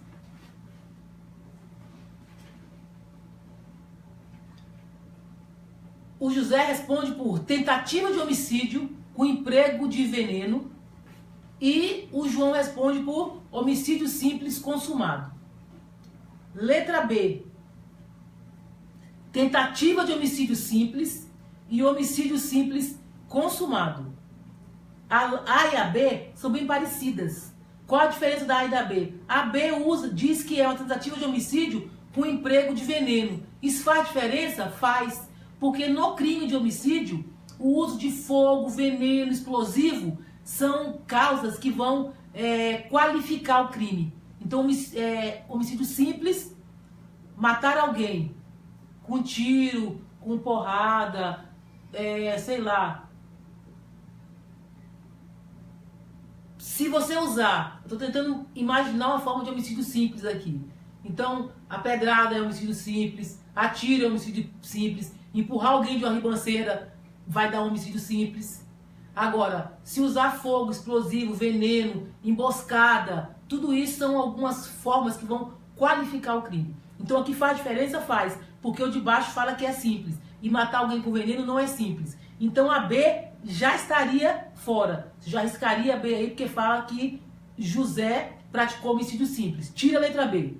o José responde por tentativa de homicídio com emprego de veneno e o João responde por homicídio simples consumado. Letra B: tentativa de homicídio simples e homicídio simples consumado. A e a B são bem parecidas. Qual a diferença da A e da B? A B diz que é uma tentativa de homicídio com emprego de veneno. Isso faz diferença? Faz. Porque no crime de homicídio, o uso de fogo, veneno, explosivo são causas que vão qualificar o crime. Então, homicídio simples, matar alguém com tiro, com porrada, sei lá. Se você usar, eu estou tentando imaginar uma forma de homicídio simples aqui. Então, a pedrada é homicídio simples, a tiro é homicídio simples, empurrar alguém de uma ribanceira vai dar um homicídio simples. Agora, se usar fogo, explosivo, veneno, emboscada, tudo isso são algumas formas que vão qualificar o crime. Então, aqui faz diferença? Faz, porque o de baixo fala que é simples, e matar alguém com veneno não é simples. Então, a B já estaria fora. Você já arriscaria a B aí, porque fala que José praticou homicídio simples. Tira a letra B.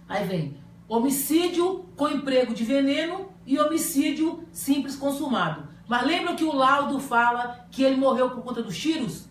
Aí vem homicídio com emprego de veneno e homicídio simples consumado. Mas lembra que o laudo fala que ele morreu por conta dos tiros?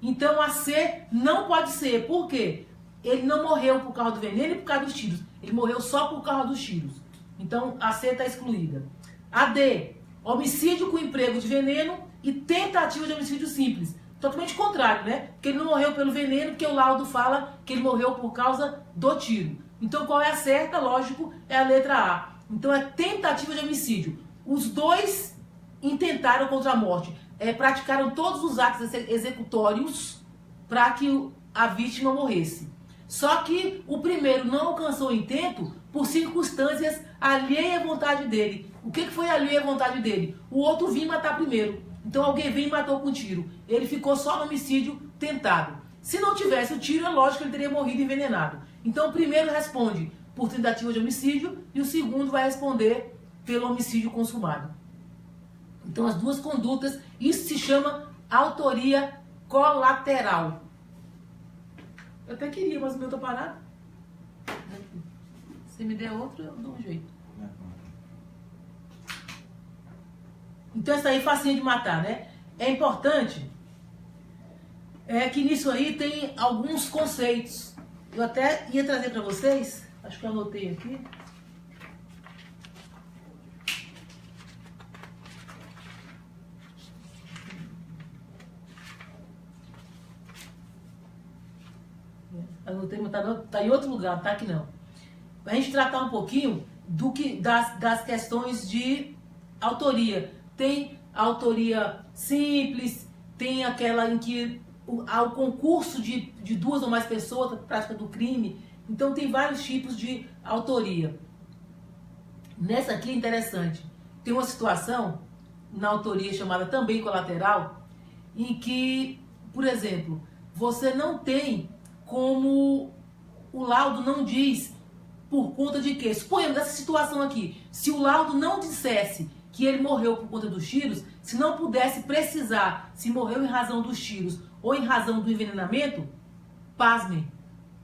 Então a C não pode ser. Por quê? Ele não morreu por causa do veneno e por causa dos tiros. Ele morreu só por causa dos tiros. Então a C está excluída. A D, homicídio com emprego de veneno e tentativa de homicídio simples. Totalmente contrário, né? Porque ele não morreu pelo veneno, porque o laudo fala que ele morreu por causa do tiro. Então qual é a certa? Lógico, é a letra A. Então é tentativa de homicídio. Os dois intentaram contra a morte. Praticaram todos os atos executórios para que a vítima morresse. Só que o primeiro não alcançou o intento por circunstâncias alheias à vontade dele. O que foi alheio à vontade dele? O outro vinha matar primeiro. Então alguém veio e matou com tiro. Ele ficou só no homicídio tentado. Se não tivesse o tiro, é lógico que ele teria morrido envenenado. Então o primeiro responde por tentativa de homicídio e o segundo vai responder pelo homicídio consumado. Então as duas condutas, isso se chama autoria colateral. Eu até queria, mas o meu tá parado. Se me der outro, eu dou um jeito. Então isso aí é facinho de matar, né? É importante que nisso aí tem alguns conceitos. Eu até ia trazer para vocês, acho que eu anotei aqui. Anotei, mas tá em outro lugar, tá aqui não. Para a gente tratar um pouquinho das questões de autoria. Tem a autoria simples, tem aquela em que há o concurso de duas ou mais pessoas na prática do crime. Então tem vários tipos de autoria. Nessa aqui é interessante. Tem uma situação na autoria chamada também colateral, em que, por exemplo, você não tem como, o laudo não diz por conta de quê. Suponhamos essa situação aqui, se o laudo não dissesse que ele morreu por conta dos tiros, se não pudesse precisar se morreu em razão dos tiros ou em razão do envenenamento, pasmem,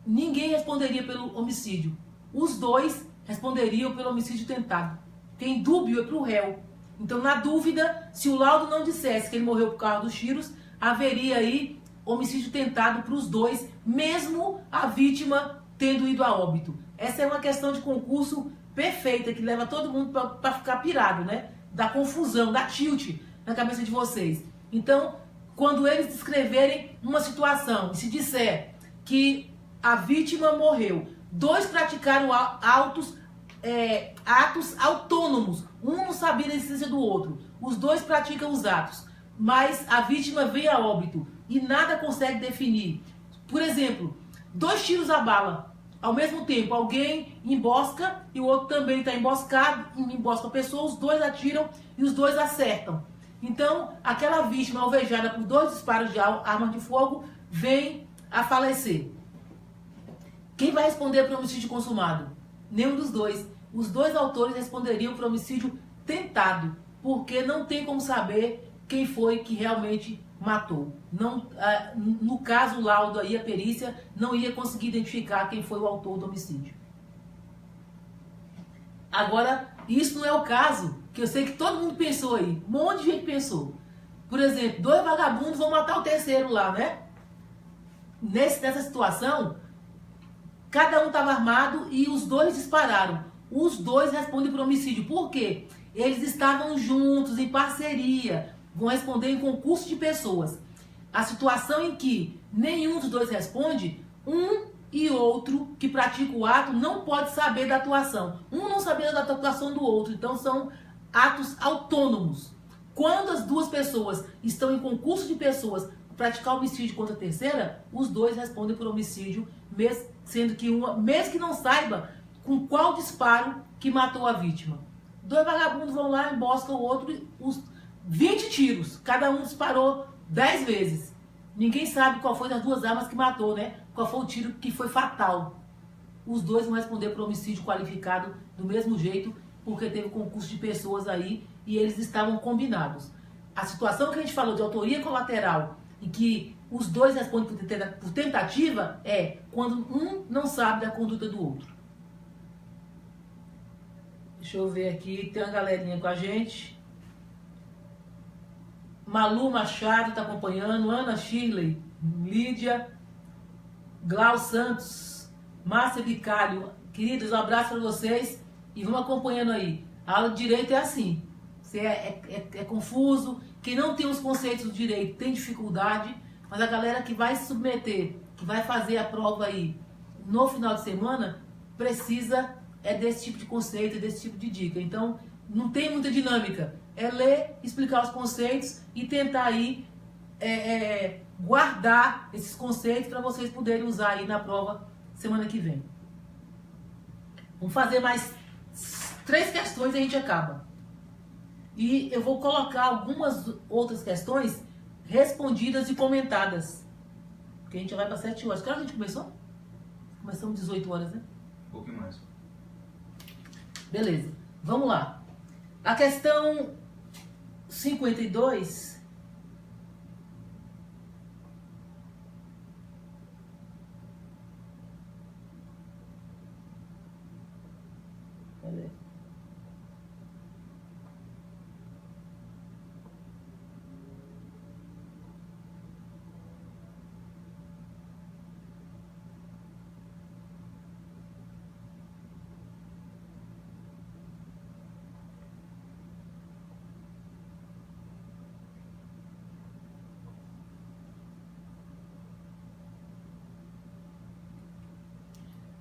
ninguém responderia pelo homicídio. Os dois responderiam pelo homicídio tentado. Quem dúbio é para o réu. Então, na dúvida, se o laudo não dissesse que ele morreu por causa dos tiros, haveria aí homicídio tentado para os dois, mesmo a vítima tendo ido a óbito. Essa é uma questão de concurso perfeita, que leva todo mundo para ficar pirado, né? Da confusão, da tilt na cabeça de vocês. Então, quando eles descreverem uma situação e se disser que a vítima morreu, dois praticaram atos autônomos, um não sabia da existência do outro, os dois praticam os atos, mas a vítima vem a óbito e nada consegue definir. Por exemplo, 2 tiros à bala, ao mesmo tempo, alguém embosca e o outro também está emboscado, embosca a pessoa, os dois atiram e os dois acertam. Então, aquela vítima alvejada por 2 disparos de arma de fogo vem a falecer. Quem vai responder por homicídio consumado? Nenhum dos dois. Os dois autores responderiam por homicídio tentado, porque não tem como saber quem foi que realmente matou. Não, no caso, o laudo aí, a perícia, não ia conseguir identificar quem foi o autor do homicídio. Agora, isso não é o caso, que eu sei que todo mundo pensou aí. Um monte de gente pensou. Por exemplo, 2 vagabundos vão matar o terceiro lá, né? Nessa situação, cada um estava armado e os dois dispararam. Os dois respondem por homicídio. Por quê? Eles estavam juntos, em parceria. Vão responder em concurso de pessoas. A situação em que nenhum dos dois responde, um e outro que pratica o ato não pode saber da atuação. Um não sabia da atuação do outro. Então são atos autônomos. Quando as 2 pessoas estão em concurso de pessoas para praticar homicídio contra a terceira, os dois respondem por homicídio, sendo que uma, mesmo que não saiba com qual disparo que matou a vítima. 2 vagabundos vão lá, emboscam o outro, os 20 tiros, cada um disparou 10 vezes. Ninguém sabe qual foi das 2 armas que matou, né? Qual foi o tiro que foi fatal. Os dois vão responder por homicídio qualificado do mesmo jeito, porque teve concurso de pessoas aí e eles estavam combinados. A situação que a gente falou de autoria colateral e que os dois respondem por tentativa é quando um não sabe da conduta do outro. Deixa eu ver aqui, tem uma galerinha com a gente. Malu Machado está acompanhando, Ana Shirley, Lídia, Glau Santos, Márcia Bicalho. Queridos, um abraço para vocês e vamos acompanhando aí. A aula de direito é assim, você é confuso, quem não tem os conceitos do direito tem dificuldade, mas a galera que vai se submeter, que vai fazer a prova aí no final de semana, precisa desse tipo de conceito, desse tipo de dica. Então, não tem muita dinâmica. É ler, explicar os conceitos e tentar aí guardar esses conceitos para vocês poderem usar aí na prova semana que vem. Vamos fazer mais 3 questões e a gente acaba. E eu vou colocar algumas outras questões respondidas e comentadas. Porque a gente já vai para 7 horas. Que hora a gente começou? Começamos 18 horas, né? Um pouquinho mais. Beleza, vamos lá. A questão 52. Cadê?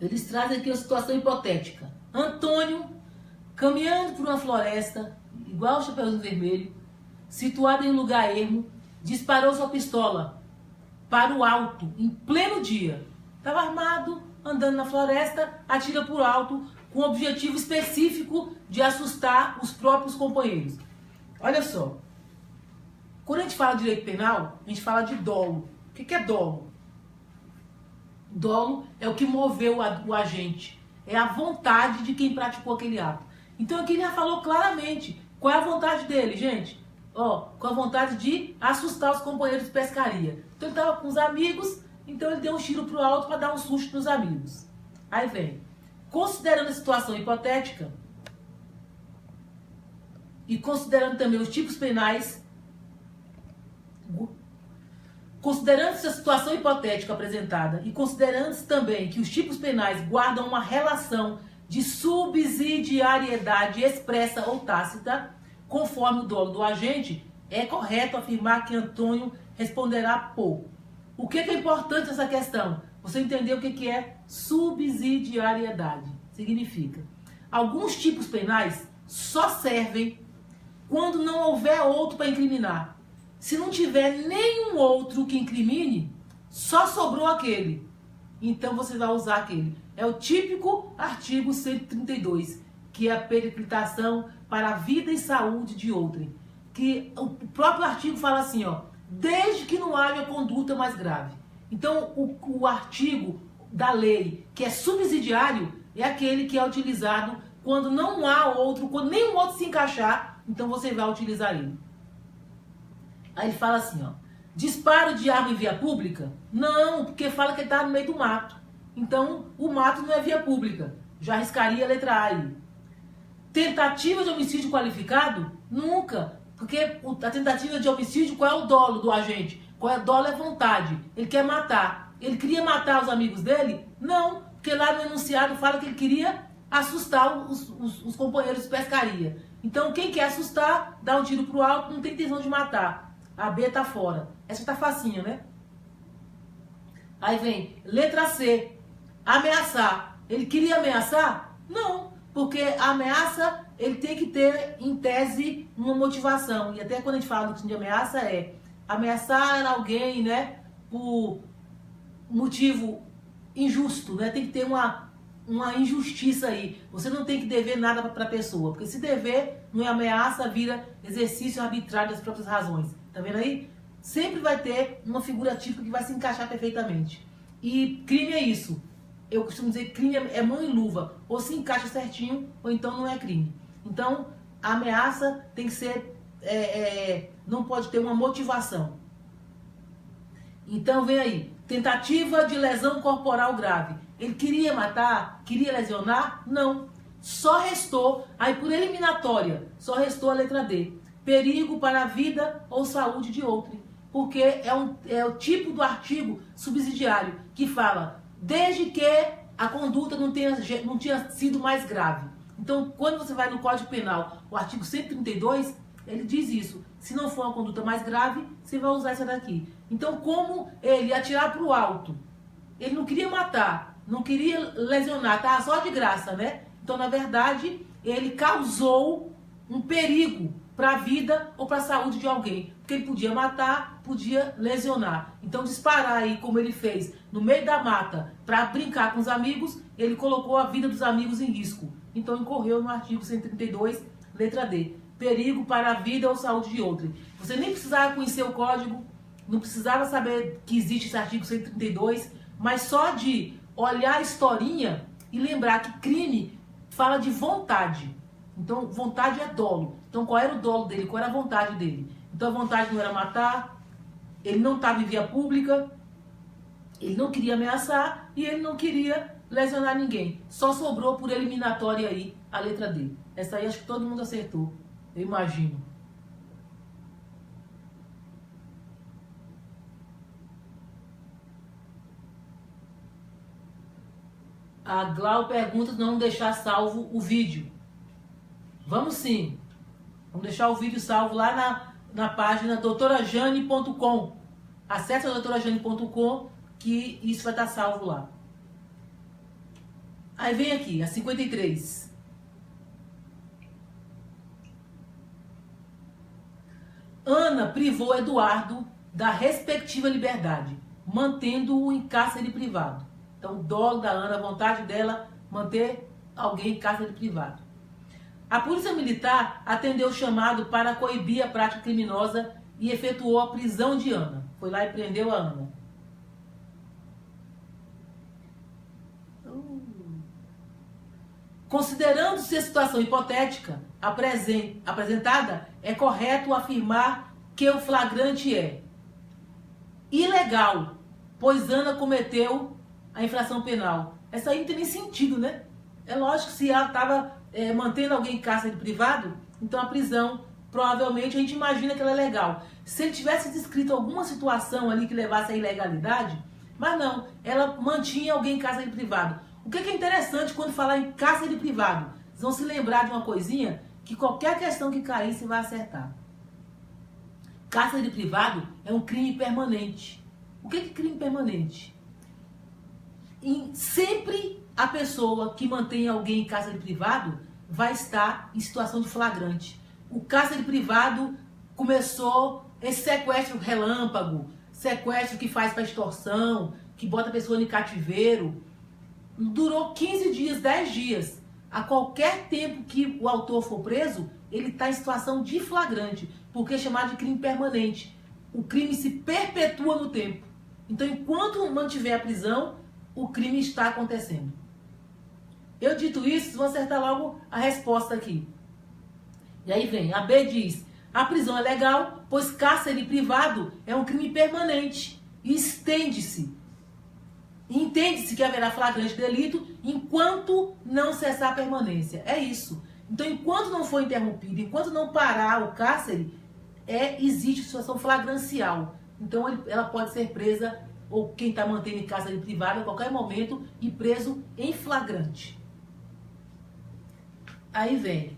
Eles trazem aqui uma situação hipotética. Antônio, caminhando por uma floresta, igual o Chapeuzinho Vermelho, situado em um lugar ermo, disparou sua pistola para o alto, em pleno dia. Estava armado, andando na floresta, atira por alto, com o objetivo específico de assustar os próprios companheiros. Olha só, quando a gente fala de direito penal, a gente fala de dolo. O que é dolo? Dolo é o que moveu o agente. É a vontade de quem praticou aquele ato. Então aqui ele já falou claramente qual é a vontade dele, gente. Ó, com a vontade de assustar os companheiros de pescaria. Então ele estava com os amigos, então ele deu um tiro pro alto para dar um susto nos amigos. Aí vem, considerando a situação hipotética e considerando também os tipos penais, considerando essa situação hipotética apresentada e considerando também que os tipos penais guardam uma relação de subsidiariedade expressa ou tácita, conforme o dolo do agente, é correto afirmar que Antônio responderá por. O que é importante nessa questão? Você entender o que é subsidiariedade. Significa, alguns tipos penais só servem quando não houver outro para incriminar. Se não tiver nenhum outro que incrimine, só sobrou aquele. Então você vai usar aquele. É o típico artigo 132, que é a periclitação para a vida e saúde de outrem. Que o próprio artigo fala assim, ó, desde que não haja conduta mais grave. Então o artigo da lei que é subsidiário é aquele que é utilizado quando não há outro, quando nenhum outro se encaixar, então você vai utilizar ele. Aí ele fala assim, ó, disparo de arma em via pública? Não, porque fala que ele está no meio do mato. Então, o mato não é via pública. Já arriscaria a letra A aí. Tentativa de homicídio qualificado? Nunca. Porque a tentativa de homicídio, qual é o dolo do agente? Qual é o dolo? É vontade. Ele quer matar. Ele queria matar os amigos dele? Não, porque lá no enunciado fala que ele queria assustar os companheiros de pescaria. Então, quem quer assustar, dá um tiro pro alto, não tem intenção de matar. A B tá fora. Essa tá facinho, né? Aí vem, letra C. Ameaçar. Ele queria ameaçar? Não, porque a ameaça, ele tem que ter, em tese, uma motivação. E até quando a gente fala de ameaça, é ameaçar alguém, né, por motivo injusto, né? Tem que ter uma injustiça aí. Você não tem que dever nada para a pessoa, porque se dever, não é ameaça, vira exercício arbitrário das próprias razões. Tá vendo aí? Sempre vai ter uma figura típica que vai se encaixar perfeitamente. E crime é isso. Eu costumo dizer que crime é mão e luva. Ou se encaixa certinho, ou então não é crime. Então, a ameaça tem que ser... não pode ter uma motivação. Então, vem aí. Tentativa de lesão corporal grave. Ele queria matar? Queria lesionar? Não. Só restou, aí por eliminatória, só restou a letra D. Perigo para a vida ou saúde de outrem. Porque é o tipo do artigo subsidiário que fala, desde que a conduta não tinha sido mais grave. Então, quando você vai no Código Penal, o artigo 132, ele diz isso. Se não for uma conduta mais grave, você vai usar essa daqui. Então, como ele atirar para o alto, ele não queria matar, não queria lesionar, tá só de graça, né? Então, na verdade, ele causou um perigo para a vida ou para a saúde de alguém. Porque ele podia matar, podia lesionar. Então, disparar aí, como ele fez, no meio da mata, para brincar com os amigos, ele colocou a vida dos amigos em risco. Então, incorreu no artigo 132, letra D. Perigo para a vida ou saúde de outrem. Você nem precisava conhecer o código, não precisava saber que existe esse artigo 132, mas só de olhar a historinha e lembrar que crime fala de vontade. Então, vontade é dolo. Então, qual era o dolo dele? Qual era a vontade dele? Então, a vontade não era matar, ele não estava em via pública, ele não queria ameaçar e ele não queria lesionar ninguém. Só sobrou por eliminatória aí a letra D. Essa aí acho que todo mundo acertou, eu imagino. A Glau pergunta se não deixar salvo o vídeo. Vamos sim. Vamos deixar o vídeo salvo lá na página doutorajane.com. Acesse a doutorajane.com que isso vai estar salvo lá. Aí vem aqui, a 53. Ana privou Eduardo da respectiva liberdade, mantendo-o em cárcere privado. Então, o dolo da Ana, a vontade dela, manter alguém em cárcere privado. A polícia militar atendeu o chamado para coibir a prática criminosa e efetuou a prisão de Ana. Foi lá e prendeu a Ana. Considerando-se a situação hipotética apresentada, é correto afirmar que o flagrante é ilegal, pois Ana cometeu a infração penal. Essa aí não tem nem sentido, né? É lógico que se ela estava mantendo alguém em cárcere privado, então a prisão, provavelmente, a gente imagina que ela é legal. Se ele tivesse descrito alguma situação ali que levasse à ilegalidade, mas não, ela mantinha alguém em cárcere privado. O que é interessante quando falar em cárcere privado? Vocês vão se lembrar de uma coisinha que qualquer questão que cair, você vai acertar. Cárcere privado é um crime permanente. O que é crime permanente? Sempre a pessoa que mantém alguém em cárcere privado vai estar em situação de flagrante. O cárcere privado começou esse sequestro relâmpago, sequestro que faz para extorsão, que bota a pessoa em cativeiro. Durou 15 dias, 10 dias. A qualquer tempo que o autor for preso, ele está em situação de flagrante, porque é chamado de crime permanente. O crime se perpetua no tempo. Então, enquanto mantiver a prisão, o crime está acontecendo. Eu dito isso, vou acertar logo a resposta aqui. E aí vem, a B diz, a prisão é legal, pois cárcere privado é um crime permanente e estende-se. Entende-se que haverá flagrante delito enquanto não cessar a permanência. É isso. Então, enquanto não for interrompido, enquanto não parar o cárcere, existe situação flagrancial. Então, ela pode ser presa, ou quem está mantendo em cárcere privado a qualquer momento, e preso em flagrante. Aí vem.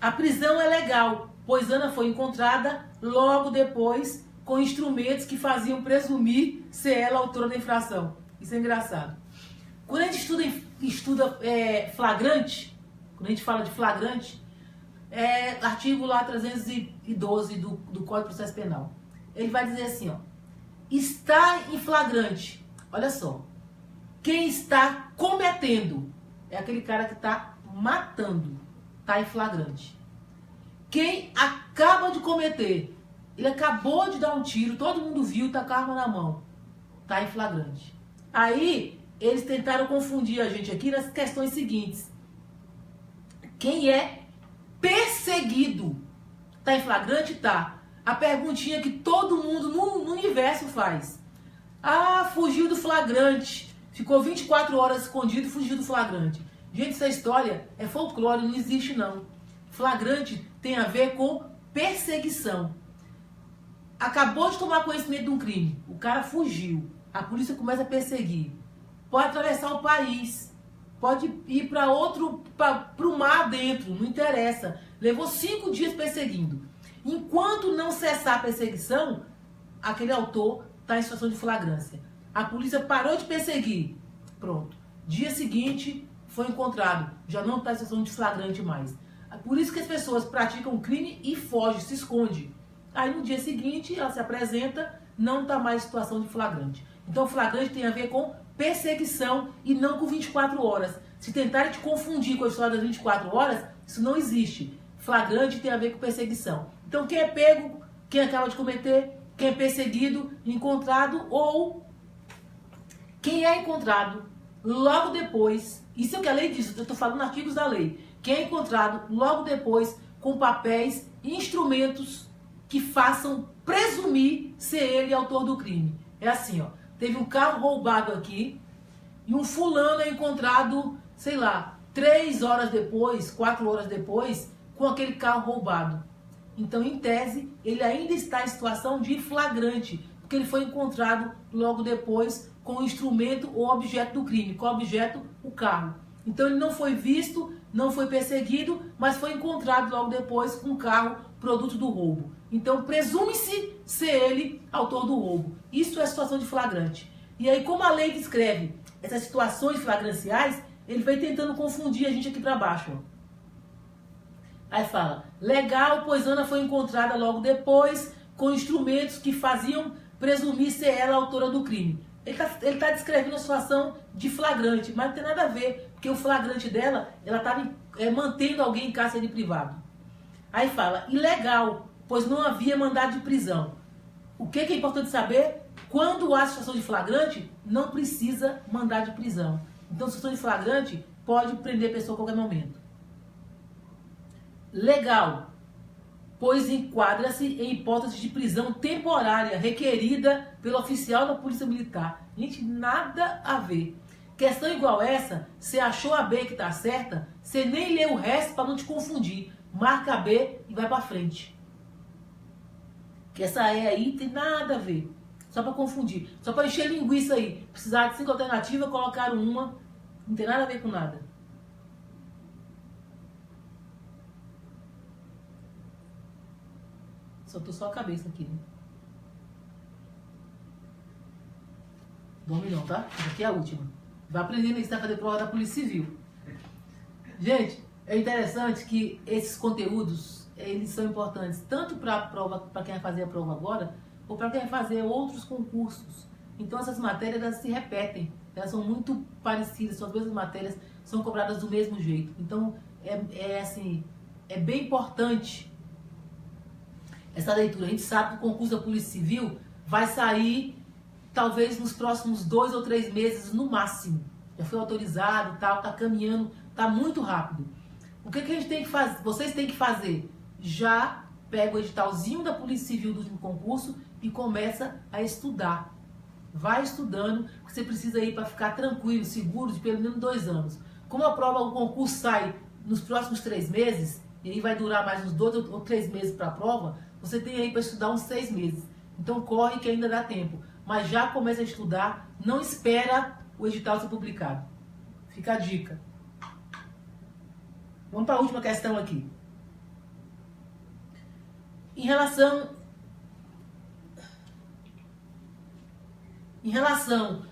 A prisão é legal, pois Ana foi encontrada logo depois com instrumentos que faziam presumir ser ela a autora da infração. Isso é engraçado. Quando a gente estuda flagrante, quando a gente fala de flagrante, artigo lá 312 do Código de Processo Penal. Ele vai dizer assim, ó, está em flagrante. Olha só. Quem está cometendo é aquele cara que está matando. Está em flagrante. Quem acaba de cometer, ele acabou de dar um tiro, todo mundo viu, está com a arma na mão. Está em flagrante. Aí, eles tentaram confundir a gente aqui nas questões seguintes. Quem é perseguido? Tá em flagrante? Tá. A perguntinha que todo mundo no universo faz. Ah, fugiu do flagrante. Ficou 24 horas escondido e fugiu do flagrante. Gente, essa história é folclore, não existe não. Flagrante tem a ver com perseguição. Acabou de tomar conhecimento de um crime. O cara fugiu. A polícia começa a perseguir. Pode atravessar o país. Pode ir para o mar dentro. Não interessa. Levou 5 dias perseguindo. Enquanto não cessar a perseguição, aquele autor está em situação de flagrância. A polícia parou de perseguir. Pronto. Dia seguinte, foi encontrado. Já não está em situação de flagrante mais. Por isso que as pessoas praticam um crime e fogem, se escondem. Aí no dia seguinte, ela se apresenta, não está mais em situação de flagrante. Então, flagrante tem a ver com perseguição e não com 24 horas. Se tentarem te confundir com a história das 24 horas, isso não existe. Flagrante tem a ver com perseguição. Então, quem é pego, quem acaba de cometer, quem é perseguido, encontrado, ou quem é encontrado logo depois. Isso é o que a lei diz, eu estou falando artigos da lei. Quem é encontrado logo depois com papéis e instrumentos que façam presumir ser ele autor do crime. É assim, ó. Teve um carro roubado aqui e um fulano é encontrado, sei lá, 3 horas depois, 4 horas depois, com aquele carro roubado. Então, em tese, ele ainda está em situação de flagrante, porque ele foi encontrado logo depois com o instrumento ou objeto do crime. Qual objeto? O carro. Então, ele não foi visto, não foi perseguido, mas foi encontrado logo depois com o carro produto do roubo. Então, presume-se ser ele autor do roubo. Isso é situação de flagrante. E aí, como a lei descreve essas situações flagranciais, ele vai tentando confundir a gente aqui para baixo. Ó. Aí fala, legal, pois Ana foi encontrada logo depois com instrumentos que faziam presumir ser ela a autora do crime. Ele tá descrevendo a situação de flagrante, mas não tem nada a ver, porque o flagrante dela, ela estava mantendo alguém em cárcere privado. Aí fala, ilegal, pois não havia mandado de prisão. O que é importante saber? Quando há situação de flagrante, não precisa mandar de prisão. Então, situação de flagrante pode prender a pessoa a qualquer momento. Legal, pois enquadra-se em hipótese de prisão temporária requerida pelo oficial da Polícia Militar. Gente, nada a ver. Questão igual essa, você achou a B que tá certa, você nem lê o resto para não te confundir. Marca a B e vai para frente. Que essa E aí tem nada a ver. Só para confundir. Só para encher linguiça aí. Precisar de 5 alternativas, colocaram uma. Não tem nada a ver com nada. Soltou só a cabeça aqui, né? Dorme não, tá? Essa aqui é a última. Vai aprendendo isso a fazer prova da Polícia Civil. Gente, é interessante que esses conteúdos, eles são importantes tanto para a prova, para quem vai fazer a prova agora, ou para quem vai fazer outros concursos. Então essas matérias, elas se repetem. Elas são muito parecidas, são as mesmas matérias, são cobradas do mesmo jeito. Então, assim, é bem importante essa leitura. A gente sabe que o concurso da Polícia Civil vai sair talvez nos próximos 2 ou 3 meses no máximo. Já foi autorizado, tal, tá caminhando, tá muito rápido. O que a gente tem que fazer? Vocês têm que fazer? Já pega o editalzinho da Polícia Civil do último concurso e começa a estudar. Vai estudando, porque você precisa ir para ficar tranquilo, seguro, de pelo menos 2 anos. Como a prova, o concurso sai nos próximos 3 meses, e aí vai durar mais uns 2 ou 3 meses para a prova, você tem aí para estudar uns 6 meses. Então corre que ainda dá tempo. Mas já começa a estudar, não espera o edital ser publicado. Fica a dica. Vamos para a última questão aqui. Em relação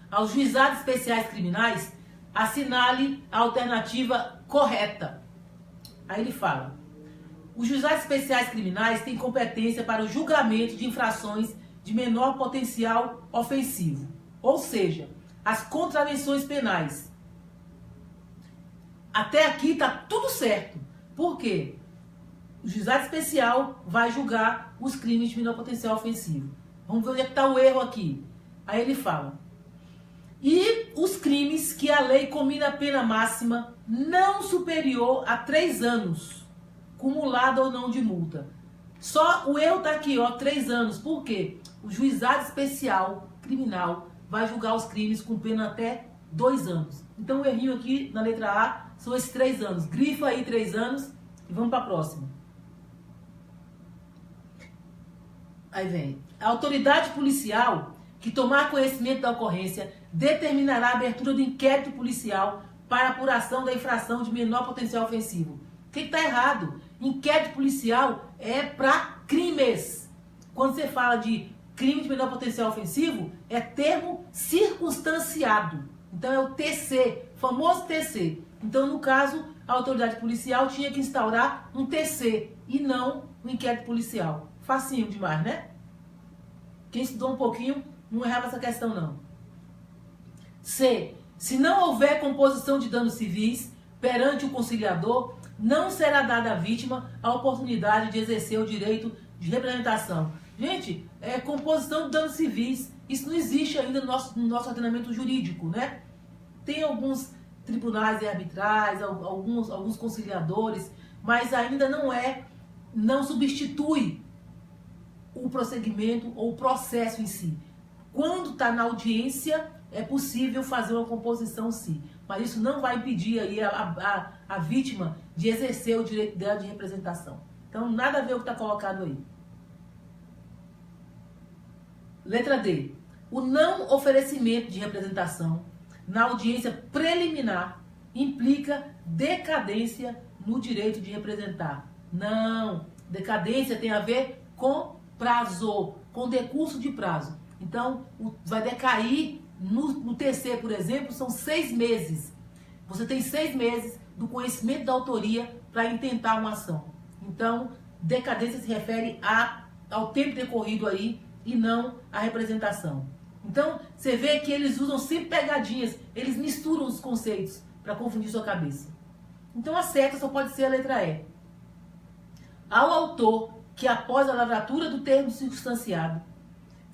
aos juizados especiais criminais, assinale a alternativa correta. Aí ele fala: os juizados especiais criminais têm competência para o julgamento de infrações de menor potencial ofensivo, ou seja, as contravenções penais. Até aqui está tudo certo. Por quê? O juizado especial vai julgar os crimes de menor potencial ofensivo. Vamos ver onde é que está o erro aqui. Aí ele fala: e os crimes que a lei combina a pena máxima não superior a 3 anos, cumulada ou não de multa. Só o erro está aqui, ó, 3 anos. Por quê? O juizado especial criminal vai julgar os crimes com pena até 2 anos. Então o errinho aqui na letra A são esses 3 anos. Grifa aí 3 anos e vamos para a próxima. Aí vem: a autoridade policial que tomar conhecimento da ocorrência determinará a abertura do inquérito policial para apuração da infração de menor potencial ofensivo. O que está errado? Inquérito policial é para crimes. Quando você fala de crime de menor potencial ofensivo, é termo circunstanciado. Então é o TC, famoso TC. Então, no caso, a autoridade policial tinha que instaurar um TC e não um inquérito policial. Facinho demais, né? Quem estudou um pouquinho não errava essa questão, não. C. Se não houver composição de danos civis perante o conciliador, não será dada à vítima a oportunidade de exercer o direito de representação. Gente, composição de danos civis, isso não existe ainda no nosso ordenamento jurídico, né? Tem alguns tribunais e arbitrais, alguns conciliadores, mas ainda não substitui o prosseguimento ou o processo em si. Quando está na audiência, é possível fazer uma composição sim, mas isso não vai impedir aí a vítima de exercer o direito dela de representação. Então, nada a ver o que está colocado aí. Letra D. O não oferecimento de representação na audiência preliminar implica decadência no direito de representar. Não. Decadência tem a ver com prazo, com decurso de prazo. Então, vai decair no TC, por exemplo, são 6 meses. Você tem 6 meses do conhecimento da autoria para intentar uma ação. Então, decadência se refere ao tempo decorrido aí e não à representação. Então, você vê que eles usam sempre pegadinhas, eles misturam os conceitos para confundir sua cabeça. Então, a certa só pode ser a letra E. Ao autor que, após a lavratura do termo circunstanciado,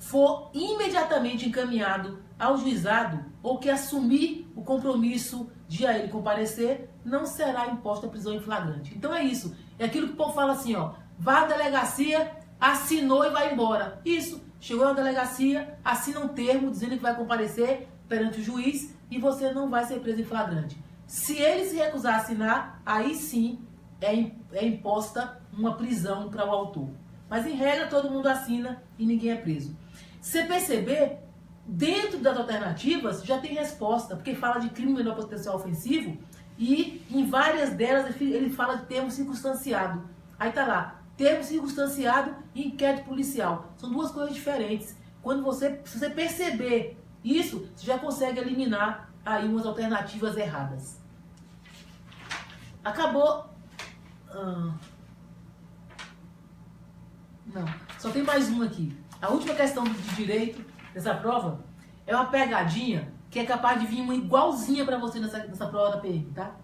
for imediatamente encaminhado ao juizado ou que assumir o compromisso de a ele comparecer, não será imposta a prisão em flagrante. Então é isso. É aquilo que o povo fala assim, ó, vá à delegacia, assinou e vai embora. Isso. Chegou na delegacia, assina um termo dizendo que vai comparecer perante o juiz e você não vai ser preso em flagrante. Se ele se recusar a assinar, aí sim é imposta uma prisão para o autor. Mas em regra todo mundo assina e ninguém é preso. Se perceber, dentro das alternativas já tem resposta, porque fala de crime menor potencial ofensivo e em várias delas ele fala de termo circunstanciado. Aí tá lá, termo circunstanciado e inquérito policial. São duas coisas diferentes. Se você perceber isso, você já consegue eliminar aí umas alternativas erradas. Acabou. Não, só tem mais uma aqui. A última questão de direito dessa prova é uma pegadinha que é capaz de vir uma igualzinha para você nessa prova da PM, tá?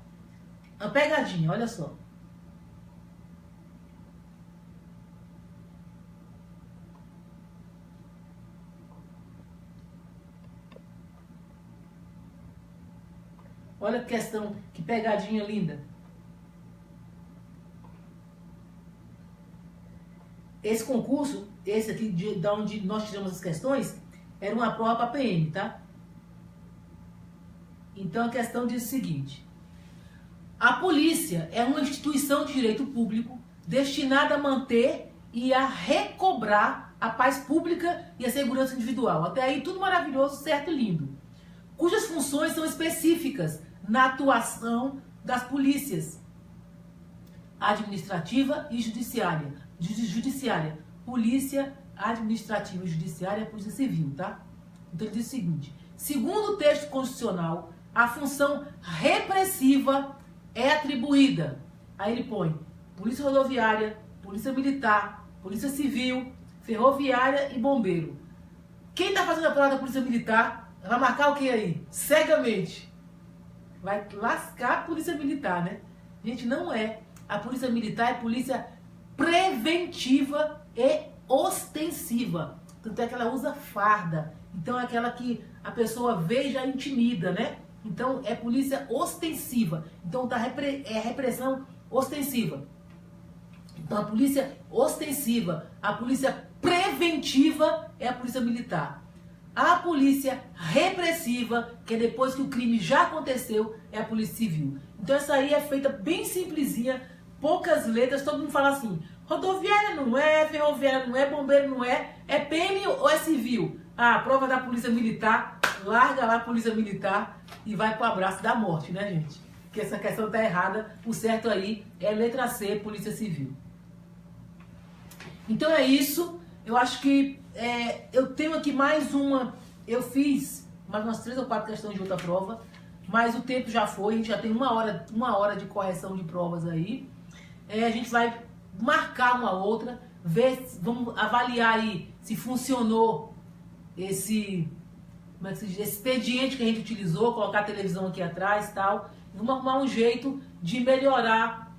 Uma pegadinha, olha só. Olha que questão, que pegadinha linda. Esse concurso, esse aqui, de onde nós tiramos as questões, era uma prova para PM, tá? Então a questão diz o seguinte: a polícia é uma instituição de direito público destinada a manter e a recobrar a paz pública e a segurança individual. Até aí tudo maravilhoso, certo e lindo. Cujas funções são específicas na atuação das polícias administrativa e judiciária. Polícia administrativa e judiciária é a polícia civil, tá? Então ele diz o seguinte: segundo o texto constitucional, a função repressiva é atribuída. Aí ele põe polícia rodoviária, polícia militar, polícia civil, ferroviária e bombeiro. Quem tá fazendo a prova da polícia militar vai marcar o que aí? Cegamente. Vai lascar a polícia militar, né? Gente, não é. A polícia militar é polícia preventiva e ostensiva. Tanto é que ela usa farda. Então é aquela que a pessoa vê e já intimida, né? Então é polícia ostensiva. Então é repressão ostensiva. Então a polícia ostensiva, a polícia preventiva é a polícia militar. A polícia repressiva, que é depois que o crime já aconteceu, é a polícia civil. Então essa aí é feita bem simplesinha, poucas letras, todo mundo fala assim: rodoviária não é, ferroviária não é, bombeiro não é, é PM ou é civil? Ah, prova da polícia militar, larga lá a polícia militar e vai pro abraço da morte, né, gente? Porque essa questão tá errada, o certo aí é letra C, polícia civil. Então é isso, eu acho que eu tenho aqui mais uma, eu fiz mais umas 3 ou 4 questões de outra prova, mas o tempo já foi, a gente já tem uma hora de correção de provas aí. A gente vai marcar uma outra, vamos avaliar aí se funcionou esse expediente que a gente utilizou, colocar a televisão aqui atrás e tal. Vamos arrumar um jeito de melhorar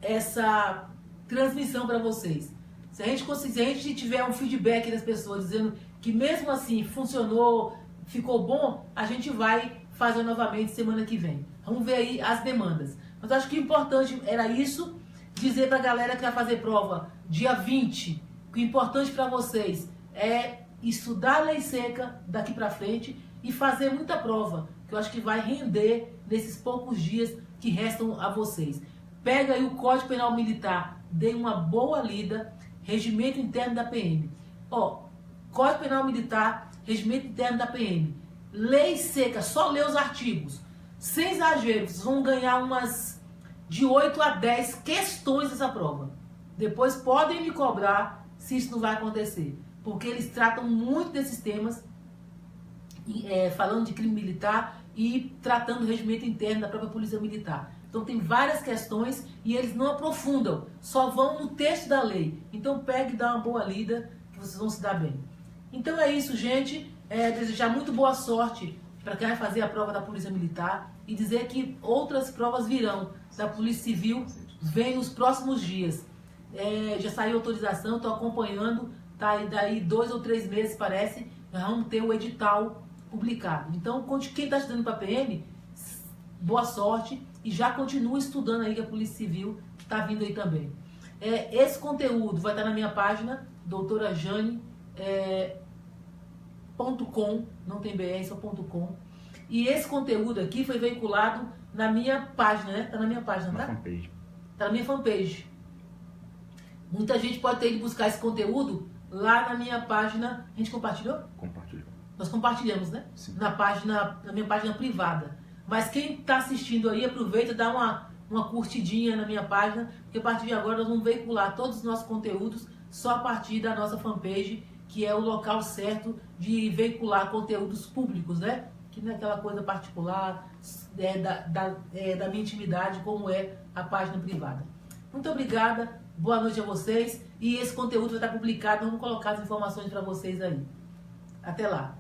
essa transmissão para vocês. Se a gente tiver um feedback das pessoas dizendo que mesmo assim funcionou, ficou bom, a gente vai fazer novamente semana que vem. Vamos ver aí as demandas. Mas acho que o importante era isso, dizer para a galera que vai fazer prova dia 20, que o importante para vocês é estudar a lei seca daqui para frente e fazer muita prova, que eu acho que vai render nesses poucos dias que restam a vocês. Pega aí o Código Penal Militar, dê uma boa lida, Regimento Interno da PM. Código Penal Militar, Regimento Interno da PM. Lei seca, só lê os artigos. Sem exagero, vocês vão ganhar umas de 8 a 10 questões dessa prova. Depois podem me cobrar se isso não vai acontecer. Porque eles tratam muito desses temas, falando de crime militar e tratando do regimento interno da própria Polícia Militar. Então tem várias questões e eles não aprofundam, só vão no texto da lei. Então pegue e dá uma boa lida que vocês vão se dar bem. Então é isso, gente. Desejar muito boa sorte para quem vai fazer a prova da Polícia Militar e dizer que outras provas virão da Polícia Civil, vem nos próximos dias. Já saiu autorização, estou acompanhando, tá? E daí 2 ou 3 meses, parece, nós vamos ter o edital publicado. Então, quem está estudando para PM, boa sorte e já continua estudando aí, que a Polícia Civil está vindo aí também. Esse conteúdo vai estar na minha página, doutorajane.com, não tem BR, só .com. E esse conteúdo aqui foi veiculado na minha página, né? Tá na minha página, tá? Fanpage. Tá na minha fanpage. Muita gente pode ter ido buscar esse conteúdo lá na minha página. A gente compartilhou? Compartilhou. Nós compartilhamos, né? Sim. Na minha página privada. Mas quem está assistindo aí, aproveita e dá uma curtidinha na minha página, porque a partir de agora nós vamos veicular todos os nossos conteúdos só a partir da nossa fanpage, que é o local certo de veicular conteúdos públicos, né? Que não é aquela coisa particular da minha intimidade, como é a página privada. Muito obrigada, boa noite a vocês, e esse conteúdo vai estar publicado, vamos colocar as informações para vocês aí. Até lá.